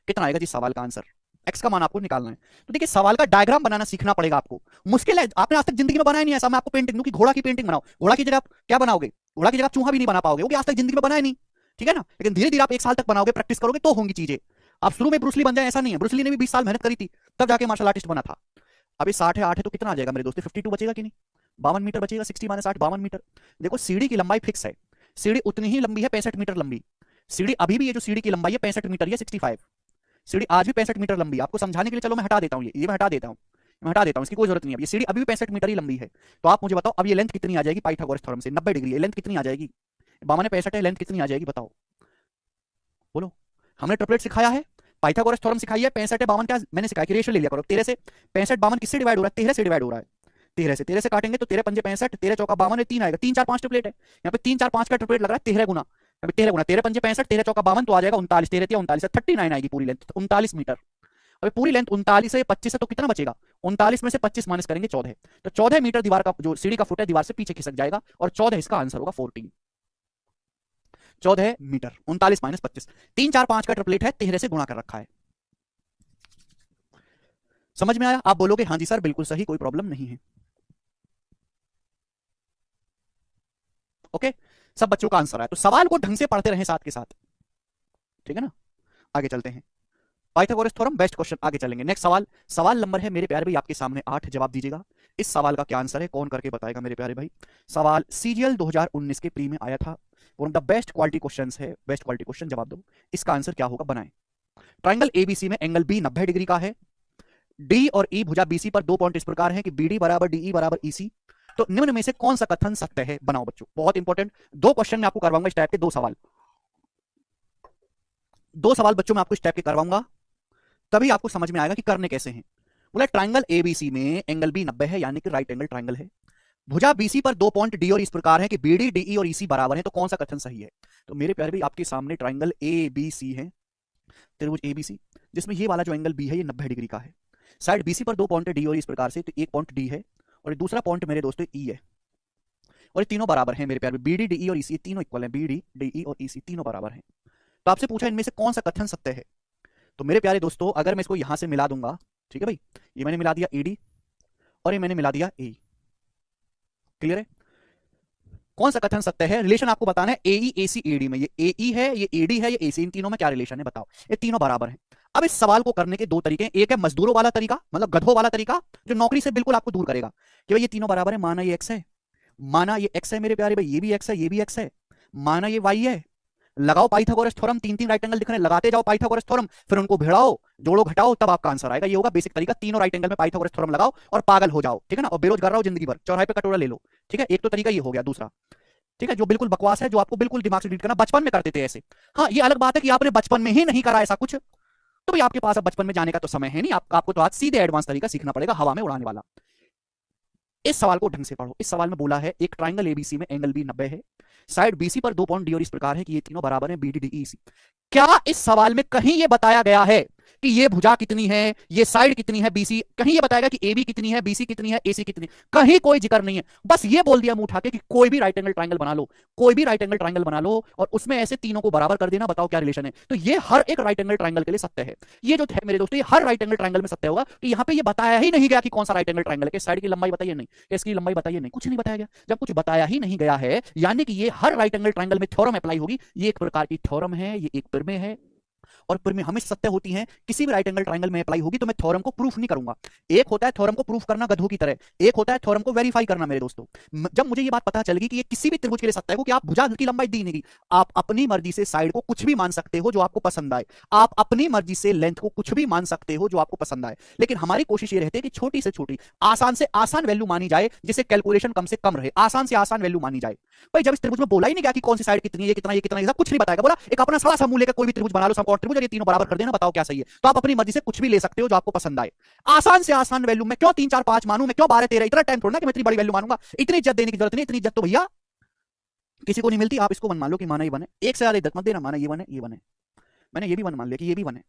कितना आएगा जी सवाल का आंसर? x का मान आपको निकालना है। तो देखिए सवाल का डायग्राम बनाना सीखना पड़ेगा आपको, मुश्किल है, आपने आज तक जिंदगी में बनाया नहीं। ऐसा मैं आपको पेंटिंग दूं कि घोड़ा की पेंटिंग बनाओ, घोड़ा की जगह आप क्या बनाओगे? घोड़ा की जगह आप चूहा भी नहीं बना पाओगे, क्योंकि आज तक जिंदगी में बनाया नहीं, ठीक है ना? लेकिन धीरे धीरे आप 1 साल तक बनाओगे, प्रैक्टिस करोगे तो होंगी चीजें। आप शुरू में ब्रूसली बन जाए ऐसा नहीं है, ब्रूसली ने भी 20 साल मेहनत करी थी तब जाके मार्शल आर्टिस्ट बना था। अभी 60 है, 8 है, तो कितना आ जाएगा मेरे दोस्तों? 52 बचेगा कि नहीं? 52 मीटर बचेगा, 60 माइनस 8, 52 मीटर। देखो सीढ़ी की लंबाई फिक्स है, सीढ़ी उतनी ही लंबी है, 65 मीटर लंबी सीढ़ी। अभी भी ये जो सीढ़ी की लंबाई है 65 मीटर, 65 सीढ़ी आज भी 65 मीटर लंबी। आपको समझाने के लिए चलो मैं हटा देता हूँ, ये मैं हटा देता हूँ, मैं हटा देता हूँ, इसकी कोई जरूरत नहीं है। ये सीढ़ी अभी भी 65 मीटर ही लंबी है। तो आप मुझे बताओ अब ये लेंथ कितनी आ जाएगी पाइथागोरस थ्योरम से? 90 डिग्री है, लेंथ कितनी आ जाएगी? 52 65 है, लेंथ कितनी आ जाएगी बताओ, बोलो। हमने ट्रिपलेट सिखाया है, पाइथागोरस थ्योरम सिखाई है, 65 है 52 क्या मैंने सिखाया कि रेशियो ले लिया करो। 13 से 65 52 किससे डिवाइड हो रहा है? 13 से डिवाइड हो रहा है। 13 से काटेंगे तो 13 पंजे 65, 13 चौका 52, 3 आएगा। 3 4 5 ट्रिपलेट है यहाँ पे, 3 4 5 का ट्रिपलेट लग रहा है 13 गुना, 13 गुना 13 पंजे 65, 13 चौका 52, तो आ जाएगा 39, 13 39 39 आएगी पूरी लेंथ, 39 मीटर। अभी पूरी लेंथ 39 से 25 है तो कितना बचेगा? 39 में से 25 माइनस करेंगे 14, तो 14 मीटर दीवार का जो सीढ़ी का फुट है दीवार से पीछे खिसक जाएगा, और 14 इसका आंसर होगा, 14 14 मीटर। 39 माइनस 25, 3 4 5 का ट्रिपलेट है, 13 से गुणा कर रखा है। समझ में आया? आप बोलोगे हाँ जी सर बिल्कुल सही, कोई प्रॉब्लम नहीं है। ओके, सब बच्चों का आंसर है, तो सवाल को ढंग से पढ़ते रहें साथ के साथ, ठीक है ना? आगे चलते हैं, पाइथागोरस थ्योरम बेस्ट क्वेश्चन, आगे चलेंगे। नेक्स्ट सवाल, सवाल नंबर है मेरे प्यारे भाई आपके सामने 8, जवाब दीजिएगा। इस सवाल का क्या आंसर है, कौन करके बताएगा मेरे प्यारे भाई? सवाल सीजीएल 2019 के प्री में आया था, one of the best quality questions है, बेस्ट क्वालिटी क्वेश्चन, जवाब दो। इसका आंसर क्या होगा, बनाएं। ट्राइंगल एबीसी में एंगल बी 90 डिग्री का है, डी और ई भुजा बीसी पर 2 पॉइंट इस प्रकार है कि बीडी बराबर डीई बराबर ईसी। तो निम्न में से कौन सा कथन सत्य है, बनाओ बच्चों। बहुत इंपॉर्टेंट 2 क्वेश्चन मैं आपको करवाऊंगा इस टाइप के, 2 सवाल, 2 सवाल बच्चों मैं आपको इस टाइप के करवाऊंगा, तभी आपको समझ में आएगा कि करने कैसे हैं। बोला ट्राइंगल एबीसी में एंगल बी 90 है, यानी कि राइट एंगल ट्राइंगल है। भुजा बीसी पर 2 पॉइंट डी और इस प्रकार है कि बीडी डीई और ईसी बराबर है, तो कौन सा कथन सही है। तो मेरे प्यारे भाई आपके सामने ट्राइंगल ए बी सी है, त्रिभुज एबीसी, जिसमें ये वाला जो एंगल बी है ये 90 डिग्री का है। साइड बीसी पर 2 पॉइंट डी और इस प्रकार से, तो एक पॉइंट डी है और दूसरा पॉइंट मेरे दोस्तों ई है, और ये तीनों बराबर हैं मेरे प्यारे, बीडी डीई और ईसी तीनों इक्वल है, बीडी डीई और ईसी तीनों बराबर हैं। तो आपसे पूछा इनमें से कौन सा कथन सत्य है। तो मेरे प्यारे दोस्तों अगर मैं इसको यहां से मिला दूंगा, ठीक है भाई, ये मैंने मिला दिया ईडी और ये मैंने मिला दिया ए, क्लियर है। कौन सा कथन सत्य है, रिलेशन आपको बताना है एई एसी एडी में, ये एई है ये एडी है ये एसी, इन तीनों में क्या रिलेशन है बताओ, ये तीनों बराबर हैं। अब इस सवाल को करने के 2 तरीके हैं, एक है मजदूरों वाला तरीका, मतलब गधों वाला तरीका, जो नौकरी से बिल्कुल आपको दूर करेगा कि भाई ये तीनों बराबर है, माना ये एक्स है, माना ये एक्स है मेरे प्यारे भाई, ये भी एक्स है ये भी एक्स है, माना ये वाई है, लगाओ पाइथागोरस थ्योरम, 3 राइट एंगल दिख रहे हैं, लगाते जाओ पाइथागोरस थ्योरम, फिर उनको भिड़ाओ जोड़ो घटाओ, तब आपका आंसर आएगा। ये होगा बेसिक तरीका, तीनों राइट एंगल में पाइथागोरस थ्योरम लगाओ और पागल हो जाओ, ठीक है ना, और बेरोजगार रहो जिंदगी भर, चौराहे पे कटोरा ले लो, ठीक है। एक तो तरीका ये हो गया, दूसरा ठीक है जो बिल्कुल बकवास है, जो आपको बिल्कुल दिमाग से डिलीट करना, बचपन में करते थे ऐसे। हाँ ये अलग बात है कि आपने बचपन में ही नहीं करा ऐसा कुछ, तो भाई आपके पास अब बचपन में जाने का तो समय है नहीं, आपको तो आज सीधे एडवांस तरीका सीखना पड़ेगा, हवा में उड़ाने वाला। इस सवाल को ढंग से पढ़ो। इस सवाल में बोला है एक ट्राइंगल एबीसी में एंगल बी 90 है, साइड बीसी पर 2 पॉइंट डी और इस प्रकार है कि ये तीनों बराबर हैं, बीडी डीई सी। क्या इस सवाल में कहीं ये बताया गया है कि ये भुजा कितनी है, ये साइड कितनी है बीसी, कहीं ये बताएगा कि एबी कितनी है, बीसी कितनी है, एसी कितनी, कहीं कोई जिक्र नहीं है। बस ये बोल दिया मुंह उठा के कि कोई भी राइट एंगल ट्राइंगल बना लो, कोई भी राइट एंगल ट्राइंगल बना लो और उसमें ऐसे तीनों को बराबर कर देना, बताओ क्या रिलेशन है। तो ये हर एक राइट एंगल ट्राइंगल के लिए सत्य है। ये जो है मेरे दोस्तों ये हर राइट एंगल ट्राइंगल में सत्य होगा कि यहाँ पे ये बताया ही नहीं गया कि कौन सा राइट एंगल ट्राइंगल है, साइड की लंबाई बताइए नहीं, इसकी लंबाई बताइए नहीं, कुछ नहीं बताया गया। जब कुछ बताया ही नहीं गया है, यानी कि ये हर राइट एंगल ट्राइंगल में थ्योरम अप्लाई होगी। ये एक प्रकार की थ्योरम है, ये एक प्रमेय है, और प्रमेय हमेशा सत्य होती हैं। किसी भी राइट एंगल ट्राइंगल में अप्लाई होगी तो मैं थ्योरम को प्रूफ नहीं करूंगा। एक होता है थ्योरम को प्रूफ करना गधों की तरह, एक होता है थ्योरम को वेरीफाई करना मेरे दोस्तों। जब मुझे ये बात पता चलेगी कि ये किसी भी त्रिभुज के लिए सत्य है कि आप भुजा की लंबाई दी नहीं, आप अपनी मर्जी से साइड को कुछ भी मान सकते हो जो आपको पसंद आए, आप अपनी मर्जी से लेंथ को कुछ भी मान सकते हो जो आपको पसंद आए, लेकिन हमारी कोशिश ये रहती है कि छोटी से छोटी आसान से आसान वैल्यू मानी जाए, जिससे कैलकुलेशन कम से कम रहे, आसान से आसान वैल्यू मानी जाए। भाई जब इस त्रिभुज में बोला ही नहीं गया कि कौन सी साइड कितनी है, ये कितना, ये कितना, ये कुछ नहीं बताएगा, बोला एक अपना सारा समूह लेकर कोई भी त्रिभुज बना लो, समकोण त्रिभुज, ये तीनों बराबर कर देना, बताओ क्या सही है। तो आप अपनी मर्जी से कुछ भी ले सकते हो जो आपको पसंद आए, आसान से आसान वैल्यू। मैं क्यों 3 4 5 मानूं, मैं क्यों 12 13, इतना टाइम थोड़ा ना कि मैं इतनी बड़ी वैल्यू मानूंगा, इतनी इज्जत देने की जरूरत नहीं, इतनी इज्जत तो भैया किसी को नहीं मिलती। आप इसको वन मान लो कि माना ये वन है, एक से ज्यादा इज्जत मत देना, माना ये वन है, ये वन है, मैंने ये भी वन मान लिया कि ये भी वन है,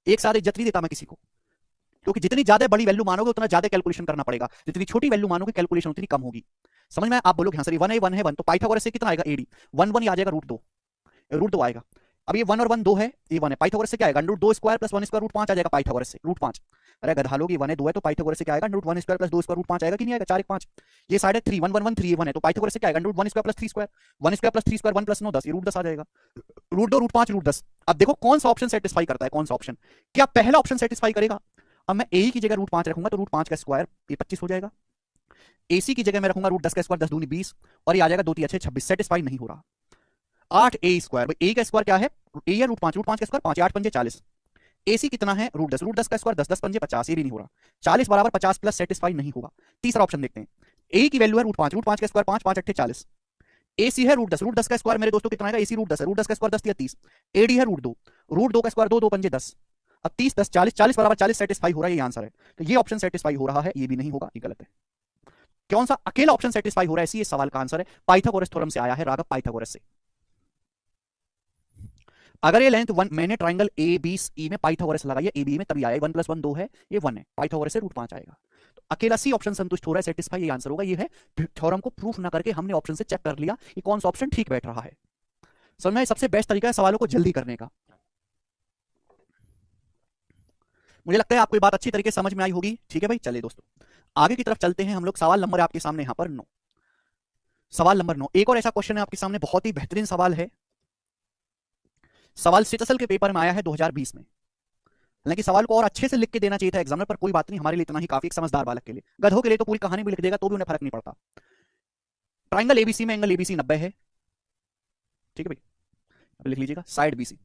एक से ज्यादा इज्जत नहीं देता मैं किसी को, क्योंकि जितनी ज्यादा बड़ी वैल्यू मानोगे उतना ज्यादा कैलकुलेशन करना पड़ेगा, जितनी छोटी वैल्यू मानोगे कैलकुलेशन उतनी कम होगी। समझ में? आप बोलोगे हाँ सर वन है, वन है, वन, तो पाइथागोरस से कितना आएगा एडी, वन वन आ जाएगा रूट 2 आएगा। अब ये 1 और 1 2 है, ये 1 है, पाइथागोरस से क्या आएगा, √2 स्क्वायर प्लस 1 स्क्वायर √5 आ जाएगा पाइथागोरस से, √5। अरे गधा लोग, ये 1 है 2 है, तो पाइथागोरस से क्या आएगा, √1 स्क्वायर प्लस 2 स्क्वायर √5 आएगा कि नहीं आएगा, 4 1 5। ये साइड है 3 1 1 1 3 1 है, तो पाइथागोरस से क्या आएगा, √1 square plus 3 square, 1 square plus 3 square 1 plus 9 10, ये √10 आ जाएगा, √2 √5 √10। अब देखो कौन सा ऑप्शन सेटिस्फाई करता है, कौन सा ऑप्शन, क्या पहला ऑप्शन सेटिस्फाई करेगा। अब मैं ए की जगह √5 रखूंगा तो √5 का स्क्वायर ये 25 हो जाएगा, एसी की जगह मैं रखूंगा √10 का स्क्वायर 10 दूनी 20, और ये आ जाएगा 2 3 26, सेटिस्फाई नहीं हो रहा। 8 ए स्क्वायर, भाई ए का स्क्वायर क्या है, ए है √5 का स्क्वायर 5, 8 पंजे 40, एसी कितना है √10 का स्क्वायर 10 10 पंजे 50, ये भी नहीं हो रहा, 40 बराबर 50 प्लस, सेटिस्फाई नहीं होगा। तीसरा ऑप्शन देखते हैं, ए की वैल्यू है √5 का स्क्वायर 5 5 8 40, एसी है √10 का स्क्वायर मेरे दोस्तों कितना आएगा, एसी √10 है, √10 का स्क्वायर 10 या 30, एडी है √2 का स्क्वायर 2 2 पंजे 10, अब 30 10 40, 40 बराबर 40 सेटिस्फाई हो रहा है, ये आंसर है। तो ये ऑप्शन सेटिस्फाई हो रहा है, ये भी नहीं होगा, ये गलत है। कौन सा अकेला ऑप्शन सेटिस्फाई हो रहा है, इसी सवाल का आंसर है पाइथागोरस थ्योरम से आया है, राघव पाइथागोरस से। अगर ये लेंथ 1, मैंने ट्राइंगल ए बी ई में पाइथागोरस लगाई है, ए बी में तभी आया, 1 + 1 2 है, ये 1 है, पाइथागोरस से √5 आएगा। तो अकेला सी ऑप्शन संतुष्ट हो रहा है, सेटिस्फाई, ये आंसर होगा। ये है थ्योरम को प्रूफ ना करके हमने ऑप्शन से चेक कर लिया कि कौन सा ऑप्शन ठीक बैठ रहा है। समझ में? सबसे बेस्ट तरीका है सवालों को जल्दी करने का। मुझे लगता है आपको ये बात अच्छी तरीके से समझ में आई होगी। ठीक है भाई, चलिए दोस्तों आगे की तरफ चलते हैं हम लोग। सवाल नंबर आपके सामने यहां पर 9, सवाल नंबर 9 एक और ऐसा क्वेश्चन है आपके सामने, बहुत ही बेहतरीन सवाल है। सवाल स्टेटसल के पेपर में आया है 2020 में, हालांकि सवाल को और अच्छे से लिख के देना चाहिए था एग्जामिनर, पर कोई बात नहीं, हमारे लिए इतना ही काफी, एक समझदार बालक के लिए। गधों के लिए तो पूरी कहानी भी लिख देगा तो भी उन्हें फर्क नहीं पड़ता। ट्राइंगल एबीसी में एंगल एबीसी 90 है, ठीक है भाई, अब लिख लीजिएगा साइड बीसी,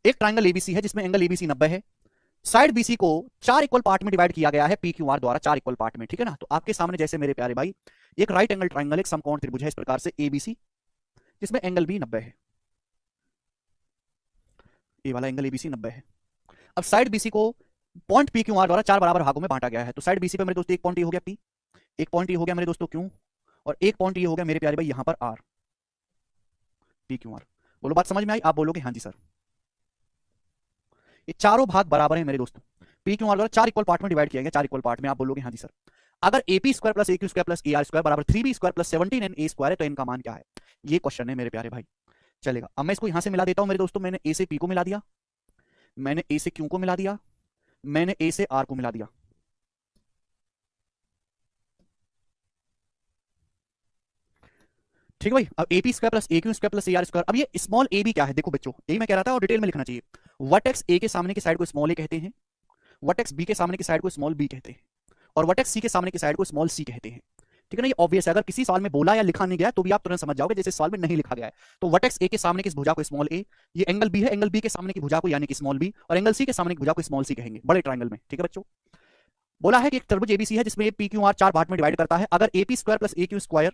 एक ट्राइंगल एबीसी है जिसमें एंगल एबीसी 90 है, साइड बीसी को 4 इक्वल पार्ट में डिवाइड किया गया है पी क्यू आर द्वारा, 4 इक्वल पार्ट में, ठीक है ना। तो आपके सामने जैसे मेरे प्यारे भाई एक राइट एंगल ट्राइंगल, एक समकोण त्रिभुज है इस प्रकार से एबीसी, जिसमें एंगल बी 90 है, ये वाला एंगल एबीसी 90 है। अब साइड बीसी को पॉइंट पी क्यू आर द्वारा 4 बराबर भागों में बांटा गया है। तो साइड बीसी पे मेरे दोस्तों एक पॉइंट ये हो गया पी, एक पॉइंट ये हो गया मेरे दोस्तों क्यू, और एक पॉइंट ये हो गया मेरे प्यारे भाई यहां पर आर, पी क्यू आर। बोलो बात समझ में आई? आप बोलोगे हाँ जी सर। ये चारों भाग बराबर है मेरे दोस्तों, पी क्यू आर द्वारा 4 इक्वल पार्ट में डिवाइड किया गया, 4 इक्वल पार्ट में। आप बोलोगे हाँ जी सर। अगर A P square plus A Q square plus A R square बराबर 3 B square plus 17 N A square है तो इनका मान क्या है? ये क्वेश्चन है मेरे प्यारे भाई। चलेगा, अब मैं इसको यहां से मिला देता हूं मेरे दोस्तों। मैंने ए से पी को मिला दिया, मैंने ए से क्यू को मिला दिया, मैंने ए से आर को मिला दिया। ठीक है भाई। अब ए P square plus A Q square plus A R square, अब ये स्मॉल ए बी क्या है? देखो बच्चों, यही मैं कह रहा था और डिटेल में लिखना चाहिए। वर्टेक्स ए के सामने की साइड को स्मॉल ए कहते हैं, वर्टेक्स बी के सामने की साइड को स्मॉल बी कहते हैं, और वर्टेक्स सी के सामने की साइड को स्मॉल सी कहते हैं। ठीक है ना, ये ऑब्वियस है। अगर किसी सवाल में बोला या लिखा नहीं गया तो भी आप तुरंत समझ जाओगे, जैसे सवाल में नहीं लिखा गया है। तो वर्टेक्स ए के सामने की भुजा को स्मॉल ए, ये एंगल बी है, एंगल बी के सामने की भुजा को यानी कि स्मॉल बी, और एंगल सी के सामने की भुजा को स्मॉल सी कहेंगे बड़े ट्रायंगल में। ठीक है बच्चों, बोला है कि एक त्रिभुज एबीसी है जिसमें पी क्यू आर 4 पार्ट में डिवाइड करता है। अगर A P square plus A Q square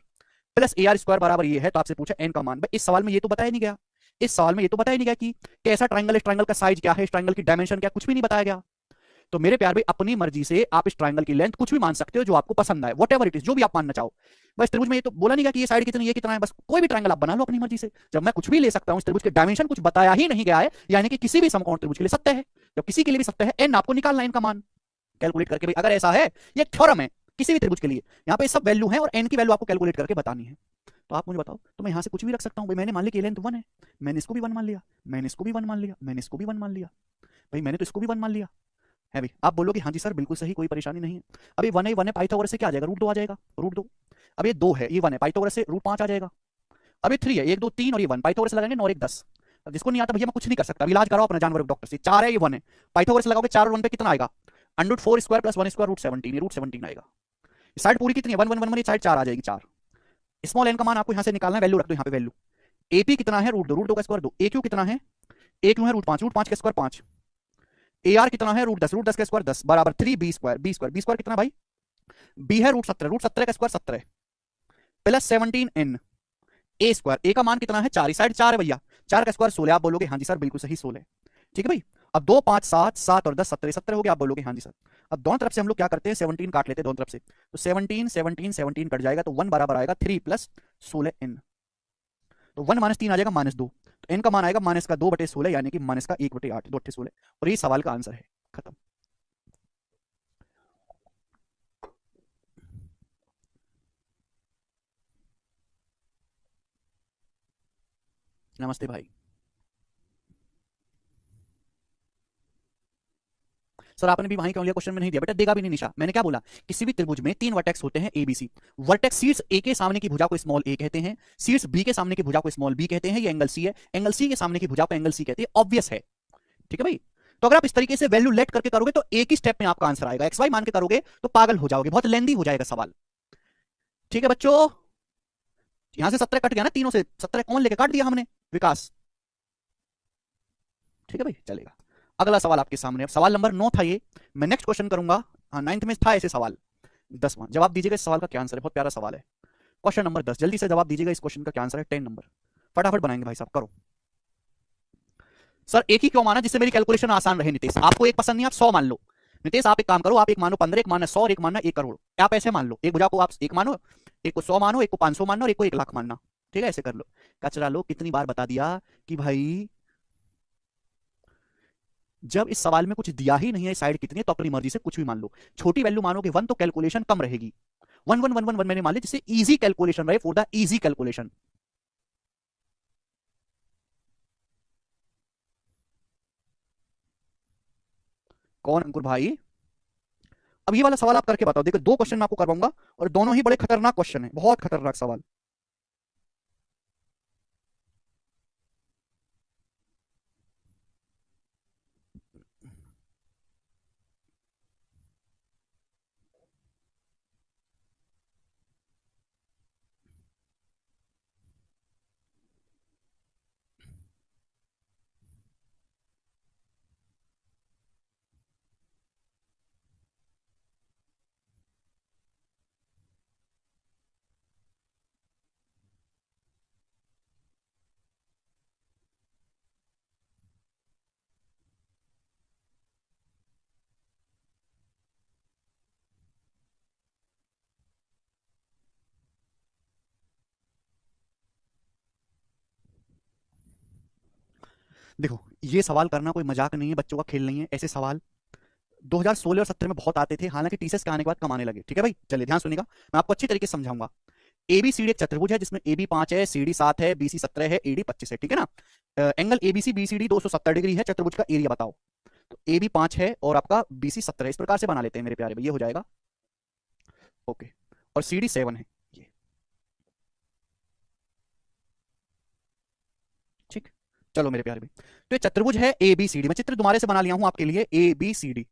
plus A R square बराबर ये है तो आपसे पूछा एन का मान। भाई इस सवाल में ये तो बताया नहीं गया, इस सवाल में ये तो बताया नहीं गया कि कैसा ट्रायंगल है, इस ट्रायंगल का साइज क्या है, इस ट्रायंगल की डायमेंशन क्या, कुछ भी नहीं बताया गया। तो मेरे प्यार भाई अपनी मर्जी से आप इस ट्रायंगल की लेंथ कुछ भी मान सकते हो जो आपको पसंद आए, वट एवर इट इज, जो भी आप मानना चाहो। बस त्रिभुज में ये तो बोला नहीं गया कि ये साइड कितनी, ये कितना है, बस कोई भी ट्रायंगल आप बना लो अपनी मर्जी से। जब मैं कुछ भी ले सकता हूं, इस त्रिभुज के डायमेंशन कुछ बताया ही नहीं गया है, यानी कि किसी भी समकोण त्रिभुज के लिए सत्य है। जब किसी के लिए भी सत्य है, एन आपको निकालना है इनका मान कैलकुलेट करके। भाई अगर ऐसा है, ये थ्योरम है किसी भी त्रिभुज के लिए, यहाँ पे सब वैल्यू है और एन की वैल्यू आपको कैलकुलेट करके बतानी है। तो आप मुझे बताओ, तो मैं यहाँ से कुछ भी रख सकता हूँ। भाई मैंने मान लिया कि लेंथ 1 है, मैंने इसको भी 1 मान लिया, मैंने इसको भी 1 मान लिया, मैंने इसको भी 1 मान लिया। भाई मैंने तो इसको भी 1 मान लिया है भाई। आप बोलोगे हाँ जी सर बिल्कुल सही, कोई परेशानी नहीं है। अब ये 1 है, 1 है, पाइथागोरस से क्या आ जाएगा? रूट 2 आ जाएगा, रूट 2। अब ये 2 है, ये 1 है, पाइथागोरस से रूट 5 आ जाएगा। अब ये 3 है, 1 2 3 और ये 1, पाइथागोरस लगाएंगे 9 और 1 10। अब जिसको नहीं आता भैया मैं कुछ नहीं कर सकता, इलाज कराओ अपना जानवर डॉक्टर से। 4 है, ये 1 है, पाइथागोरस लगाओगे 4 और 1 पे कितना आएगा? Under 4 square plus 1 square root 17, ये रूट 17 आएगा। साइड पूरी कितनी है? 1 1 1 1, साइड 4 आ जाएगी, 4। स्मॉल एन का मान आपको यहां से निकालना है, वैल्यू रख दो यहाँ पे वैल्यू। एपी कितना है? रूट 2, रूट 2 का स्क्वायर 2। ए क्यू कितना है? ए क्यू है रूट 5, रूट 5 का स्क्वायर 5। ए आर कितना है? रूट 10, रूट 10 का स्क्वायर 10 बराबर 3 B square, B square, B square कितना भाई? बी है रूट 17, रूट 17 का square 17 plus 17 N A square. A का मान कितना है? 4, साइड 4 है भैया, 4 का स्क्वायर 16। आप बोलोगे हाँ जी सर बिल्कुल सही 16। ठीक है भाई। अब 2 5 7, 7 और 10 17, 17 हो गया। आप बोलोगे हाँ जी सर। अब दोनों तरफ से हम लोग क्या करते हैं? 17 काट लेते हैं दोनों तरफ से, तो 17 17 17 कट जाएगा, तो 1 बराबर आएगा 3 प्लस 16 एन। तो 1 माइनस 3 आ जाएगा -2, तो एन का मान आएगा माइनस का 2/16 यानी कि माइनस का 1/8, 2/16। और ये सवाल का आंसर है, खत्म। नमस्ते भाई। सर आपने भी वहीं क्यों लिया? क्वेश्चन में नहीं दिया बेटा, देगा भी नहीं निशा। मैंने क्या बोला? किसी भी त्रिभुज में 3 वर्टेक्स होते हैं एबीसी। वर्टेक्स शीर्ष ए के सामने की भुजा को स्मॉल ए कहते हैं, शीर्ष बी के सामने की भुजा को स्मॉल बी कहते हैं, ये एंगल सी है, एंगल सी के सामने की भुजा को एंगल सी कहते हैं, ऑब्वियस है। ठीक है भाई। तो अगर आप इस तरीके से वैल्यू लेट करके करोगे तो एक ही स्टेप में आपका आंसर आएगा, एक्स वाई मान के करोगे तो पागल हो जाओगे, बहुत लेंदी हो जाएगा सवाल। ठीक है बच्चों, यहां से 17 कट गया ना, तीनों से 17 कौन लेके काट दिया हमने? विकास। ठीक है भाई, चलेगा। अगला सवाल आपके सामने, अब सवाल नंबर 9 था ये, मैं नेक्स्ट क्वेश्चन करूंगा। हाँ 9th में था ऐसे सवाल। 10वां जवाब दीजिएगा इस सवाल का क्या आंसर है, बहुत प्यारा सवाल है। क्वेश्चन नंबर 10, जल्दी से जवाब दीजिएगा, इस क्वेश्चन का क्या आंसर है? 10 नंबर, फटाफट बनाएंगे भाई साहब, करो। सर एक ही क्यों माना जिससे मेरी कैलकुलेशन आसान रहे? नितेश आपको एक पसंद नहीं, आप 100 मान लो। नितेश आप एक काम करो, आप एक मानो 15, एक माना 100 और एक मानना 1 करोड़। आप ऐसे मान लो, एक भुजा को आप एक मानो, एक को 100 मानो, एक को 500 मानो और एक को 1 लाख मानना। ठीक है, ऐसे कर लो। कचरा लो, कितनी बार बता दिया कि भाई जब इस सवाल में कुछ दिया ही नहीं है साइड कितनी है तो अपनी मर्जी से कुछ भी मान लो। छोटी वैल्यू मानोगे 1 तो कैलकुलेशन कम रहेगी। 1 1 1 1 1 मैंने मान लिया, जिससे इजी कैलकुलेशन रहे, फॉर द इजी कैलकुलेशन। कौन अंकुर भाई? अब ये वाला सवाल आप करके बताओ। देखो 2 क्वेश्चन मैं आपको करवाऊंगा और दोनों ही बड़े खतरनाक क्वेश्चन है, बहुत खतरनाक सवाल। देखो ये सवाल करना कोई मजाक नहीं है, बच्चों का खेल नहीं है। ऐसे सवाल 2016 और 17 में बहुत आते थे, हालांकि टीसीएस के आने के बाद कम आने लगे। ठीक है भाई, चलिए ध्यान सुनिएगा, मैं आपको अच्छी तरीके से समझाऊंगा। एबीसीडी एक चतुर्भुज है जिसमें एबी 5 है, सीडी 7 है, बीसी 17 है, एडी 25 है। ठीक है ना। एंगल एबीसी बीसीडी 270 डिग्री है। चतुर्भुज का एरिया बताओ। तो एबी 5 है और आपका बीसी 17 है। इस प्रकार से बना लेते हैं मेरे प्यारे भाई, ये हो जाएगा ओके। और सीडी 7 है ये। ठीक, चलो मेरे प्यारे भाई, तो ये चतुर्भुज है एबीसीडी। मैं चित्र दोबारा से बना लिया हूं आपके लिए, एबीसीडी।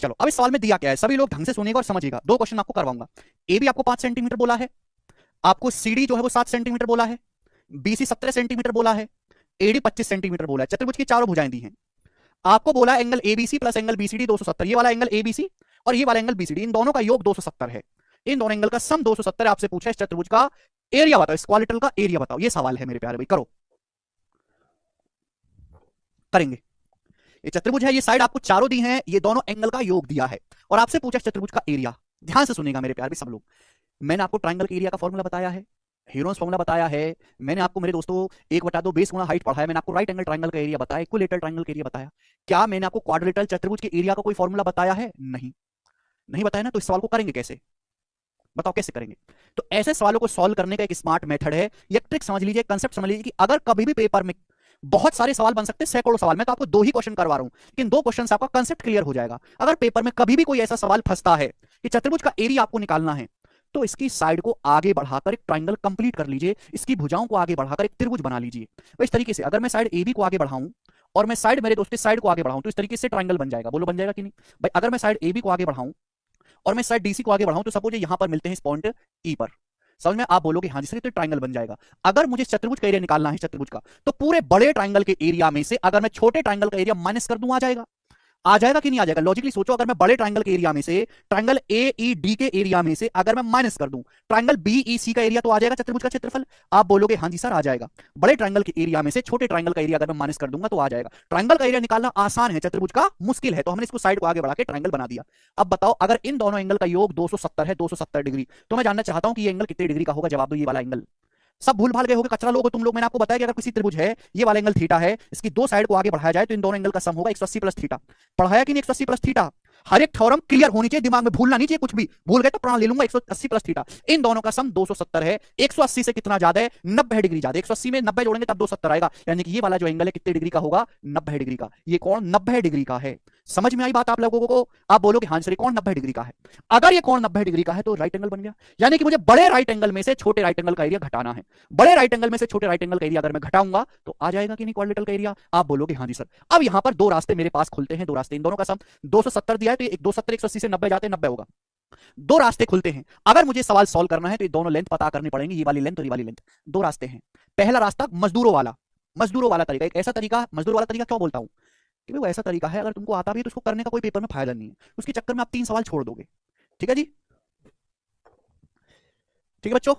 चलो अब इस सवाल में दिया क्या है, सभी लोग ढंग से सुनिएगा और समझिएगा। दो क्वेश्चन आपको करवाऊंगा। एबी आपको 5 सेंटीमीटर बोला है, आपको सीडी जो है वो 7 सेंटीमीटर बोला है, बीसी 17 सेंटीमीटर बोला है, एडी 25 सेंटीमीटर बोला है। चतुर्भुज की चारों भुजाएं दी हैं। आपको बोला angle ABC plus angle BCD 270। ये वाला एंगल एबीसी और ये वाला एंगल बीसीडी, इन दोनों का योग 270 है। इन दोनों एंगल का सम 270 आपसे पूछा है। इस चतुर्भुज का एरिया बताओ, इस क्वालिटल का एरिया बताओ। ये सवाल है मेरे प्यारे भाई, करो, करेंगे। ये चतुर्भुज है, ये साइड आपको चारों दी हैं, ये दोनों एंगल का योग दिया है और आपसे पूछा चतुर्भुज का एरिया। ध्यान से सुनिएगा मेरे प्यार भी सब लोग। मैंने आपको ट्राइंगल के एरिया का फॉर्मूला बताया है, हीरोन्स फॉर्मूला बताया है। मैंने आपको मेरे दोस्तों 1/2 बेस गुणा हाइट पढ़ाया। मैंने आपको राइट एंगल ट्राइंगल का एरिया बताया, इक्विलेटरल ट्राइंगल का एरिया बताया। क्या मैंने आपको क्वाड्रिलेटरल चतुर्भुज के एरिया का कोई फॉर्मूला बताया है? नहीं, नहीं बताया ना। तो इस सवाल को करेंगे कैसे, बताओ कैसे करेंगे। तो ऐसे सवालों को सॉल्व करने का एक स्मार्ट मेथड है। ये ट्रिक समझ लीजिए, कंसेप्ट समझ लीजिए कि अगर कभी भी पेपर में बहुत सारे सवाल बन सकते हैं, सैकड़ों सवाल, मैं तो आपको 2 ही क्वेश्चन करवा रहा हूं, लेकिन 2 क्वेश्चन से आपका कंसेप्ट क्लियर हो जाएगा। अगर पेपर में कभी भी कोई ऐसा सवाल फंसता है कि चतुर्भुज का एरिया आपको निकालना है, तो इसकी साइड को आगे बढ़ाकर एक ट्राइंगल कंप्लीट कर लीजिए, इसकी भुजाओं को आगे बढ़ाकर एक त्रिभुज बना लीजिए। इस तरीके से अगर मैं साइड ए बी को आगे बढ़ाऊं और मैं साइड मेरे दोस्त साइड को आगे बढ़ाऊं, तो इस तरीके से ट्राइंगल बन जाएगा। बोलो बन जाएगा कि नहीं भाई। अगर मैं साइड ए बी को आगे बढ़ाऊं और मैं साइड डीसी को आगे बढ़ाऊं, तो सपोज यहां पर मिलते हैं इस पॉइंट ई पर, समझ में, आप बोलोगे हाँ जी सर तो ट्राइंगल बन जाएगा। अगर मुझे चतुर्भुज का एरिया निकालना है चतुर्भुज का, तो पूरे बड़े ट्राइंगल के एरिया में से अगर मैं छोटे ट्राइंगल का एरिया माइनस कर दूं, आ जाएगा। आ जाएगा कि नहीं आ जाएगा? लॉजिकली सोचो, अगर मैं बड़े ट्राइंगल के एरिया में से ट्राइंगल ए ई डी के एरिया में से अगर मैं माइनस कर दूं ट्राइंगल बी ई सी का एरिया, तो आ जाएगा चतुर्भुज का क्षेत्रफल। आप बोलोगे हाँ जी सर आ जाएगा। बड़े ट्राइंगल के एरिया में से छोटे ट्राइंगल का एरिया अगर मैं माइनस कर दूंगा तो आ जाएगा। ट्राइंगल का एरिया निकालना आसान है, चतुर्भुज का मुश्किल है, तो हमने इसको साइड को आगे बढ़ा के ट्राइंगल बना दिया। अब बताओ, अगर इन दोनों एंगल का योग 270 है, 270 डिग्री, तो मैं जानना चाहता हूं कि ये एंगल कितने डिग्री का होगा। जवाब दो, ये वाला एंगल। सब भूल भाल गए होगे, कचरा लोग तुम लोग। मैंने आपको बताया कि अगर किसी त्रिभुज है, ये वाला एंगल थीटा है, इसकी 2 साइड को आगे बढ़ाया जाए तो इन दोनों एंगल का सम होगा 180 प्लस थीटा। पढ़ाया कि नहीं 180 प्लस थीटा? हर एक थ्योरम क्लियर होनी चाहिए, दिमाग में भूलना नहीं चाहिए कुछ भी। भूल गए तो प्रण ले लूंगा 180 प्लस थीटा। इन दोनों का सम 270 है। 180 से कितना ज्यादा है? 90 डिग्री ज्यादा। 180 में 90 जोड़ेंगे तब 270 आएगा, यानी कि ये वाला जो एंगल है कितने डिग्री का होगा? 90 डिग्री का। ये कोण 90 डिग्री का है। समझ में आई बात आप लोगों को? आप बोलोगे हाँ सर कोण 90 डिग्री का है। अगर ये कोण 90 डिग्री का है तो राइट एंगल बन गया, यानी कि मुझे बड़े राइट एंगल में से छोटे राइट एंगल का एरिया घटाना है। बड़े राइट एंगल में से छोटे राइट एंगल का एरिया अगर मैं घटाऊंगा तो आ जाएगा कि नहीं क्वाड्रेटिकल का एरिया? आप बोलोगे हाँ जी सर। अब यहां पर 2 रास्ते मेरे पास खुलते हैं, 2 रास्ते। इन दोनों का सम 270 दिया है, तो 270 180 से 90 जाते हैं, 90 होगा। 2 रास्ते खुलते हैं। अगर मुझे सवाल सॉल्व करना है तो ये दोनों लेंथ पता करनी पड़ेंगी, ये वाली लेंथ और ये वाली लेंथ। 2 रास्ते हैं। पहला रास्ता मजदूरों वाला, मजदूरों वाला तरीका। एक ऐसा तरीका, मजदूर वाला तरीका क्यों बोलता हूं कि वो ऐसा तरीका है, अगर तुमको आता भी है तो उसको करने का कोई पेपर में फायदा नहीं है, उसके चक्कर में आप 3 सवाल छोड़ दोगे। ठीक है जी, ठीक है बच्चों।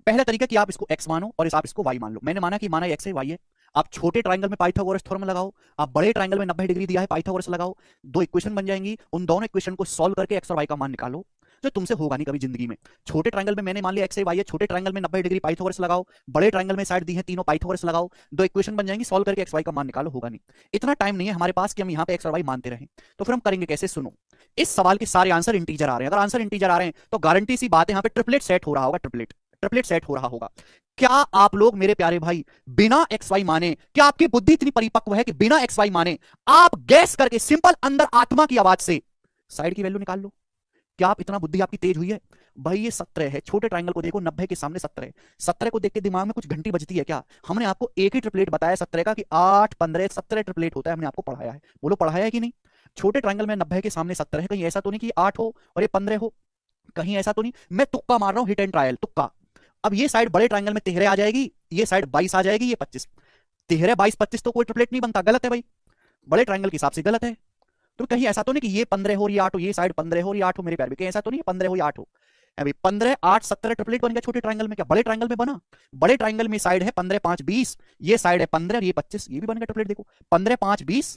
पहला तरीका कि आप इसको x मानो और आप इसको y मान लो। मैंने माना कि माना x है y है। आप छोटे ट्रायंगल में पाइथागोरस थ्योरम लगाओ, आप बड़े ट्रायंगल में 90 डिग्री दिया है पाइथागोरस लगाओ। 2 इक्वेशन बन जाएंगी, उन दोनों इक्वेशन को सॉल्व करके x और y का मान निकालो, जो तुमसे होगा नहीं कभी जिंदगी में। छोटे ट्रायंगल में मैंने मान लिया x है y है, छोटे ट्रायंगल में 90 डिग्री पाइथागोरस लगाओ, बड़े ट्रायंगल में साइड दी है तीनों पाइथागोरस लगाओ। 2 इक्वेशन बन जाएंगी, सॉल्व करके x y का मान निकालो, होगा नहीं। इतना टाइम नहीं है हमारे पास कि हम यहाँ पे x और y मानते रहें। तो फिर हम करेंगे कैसे? सुनो, इस सवाल के सारे आंसर इंटीजर आ रहे हैं। अगर आंसर इंटीजर आ रहे हैं तो गारंटी सी बात है यहाँ पे ट्रिपलेट सेट हो रहा होगा, ट्रिपलेट सेट हो रहा होगा। क्या आप लोग मेरे प्यारे भाई बिना एक्स वाई माने, क्या आपकी बुद्धि इतनी परिपक्व है कि बिना एक्स वाई माने आप गैस करके सिंपल अंदर आत्मा की आवाज से साइड की वैल्यू निकाल लो? क्या आप इतना बुद्धि आपकी तेज हुई है? भाई ये 17 है, छोटे ट्रायंगल को देखो 90 के सामने 17 है। 17 को देख के दिमाग में कुछ घंटी बजती है क्या? हमने आपको एक ही ट्रिपलेट बताया 17 का कि 8 15 17 ट्रिपलेट होता है, हमने आपको पढ़ाया है। बोलो पढ़ाया है कि नहीं? छोटे ट्रायंगल में 90 के सामने 17 है, कहीं ऐसा तो नहीं कि 8 हो और ये 15 हो, कहीं ऐसा तो नहीं? मैं तुक्का मार रहा हूं, हिट एंड ट्रायल, तुक्का। अब ये साइड बड़े ट्रायंगल में 13 आ जाएगी, ये साइड 22 आ जाएगी, ये 25। 13 22 25 तो कोई ट्रिपलेट नहीं बनता, गलत है भाई, बड़े ट्रायंगल के हिसाब से गलत है। तो कहीं ऐसा तो नहीं कि ये 15 हो और ये 8 हो, ये साइड 15 हो और ये 8 हो, मेरे प्यार भी कहीं ऐसा तो नहीं 15 हो या 8 हो। अभी 15 8 17 ट्रिपलेट बन गया छोटे ट्रायंगल में, क्या बड़े ट्रायंगल में बना? बड़े ट्रायंगल में साइड है 15 5 20, ये साइड है 15 और ये 25, ये भी बन गया ट्रिपलेट। देखो 15 5 20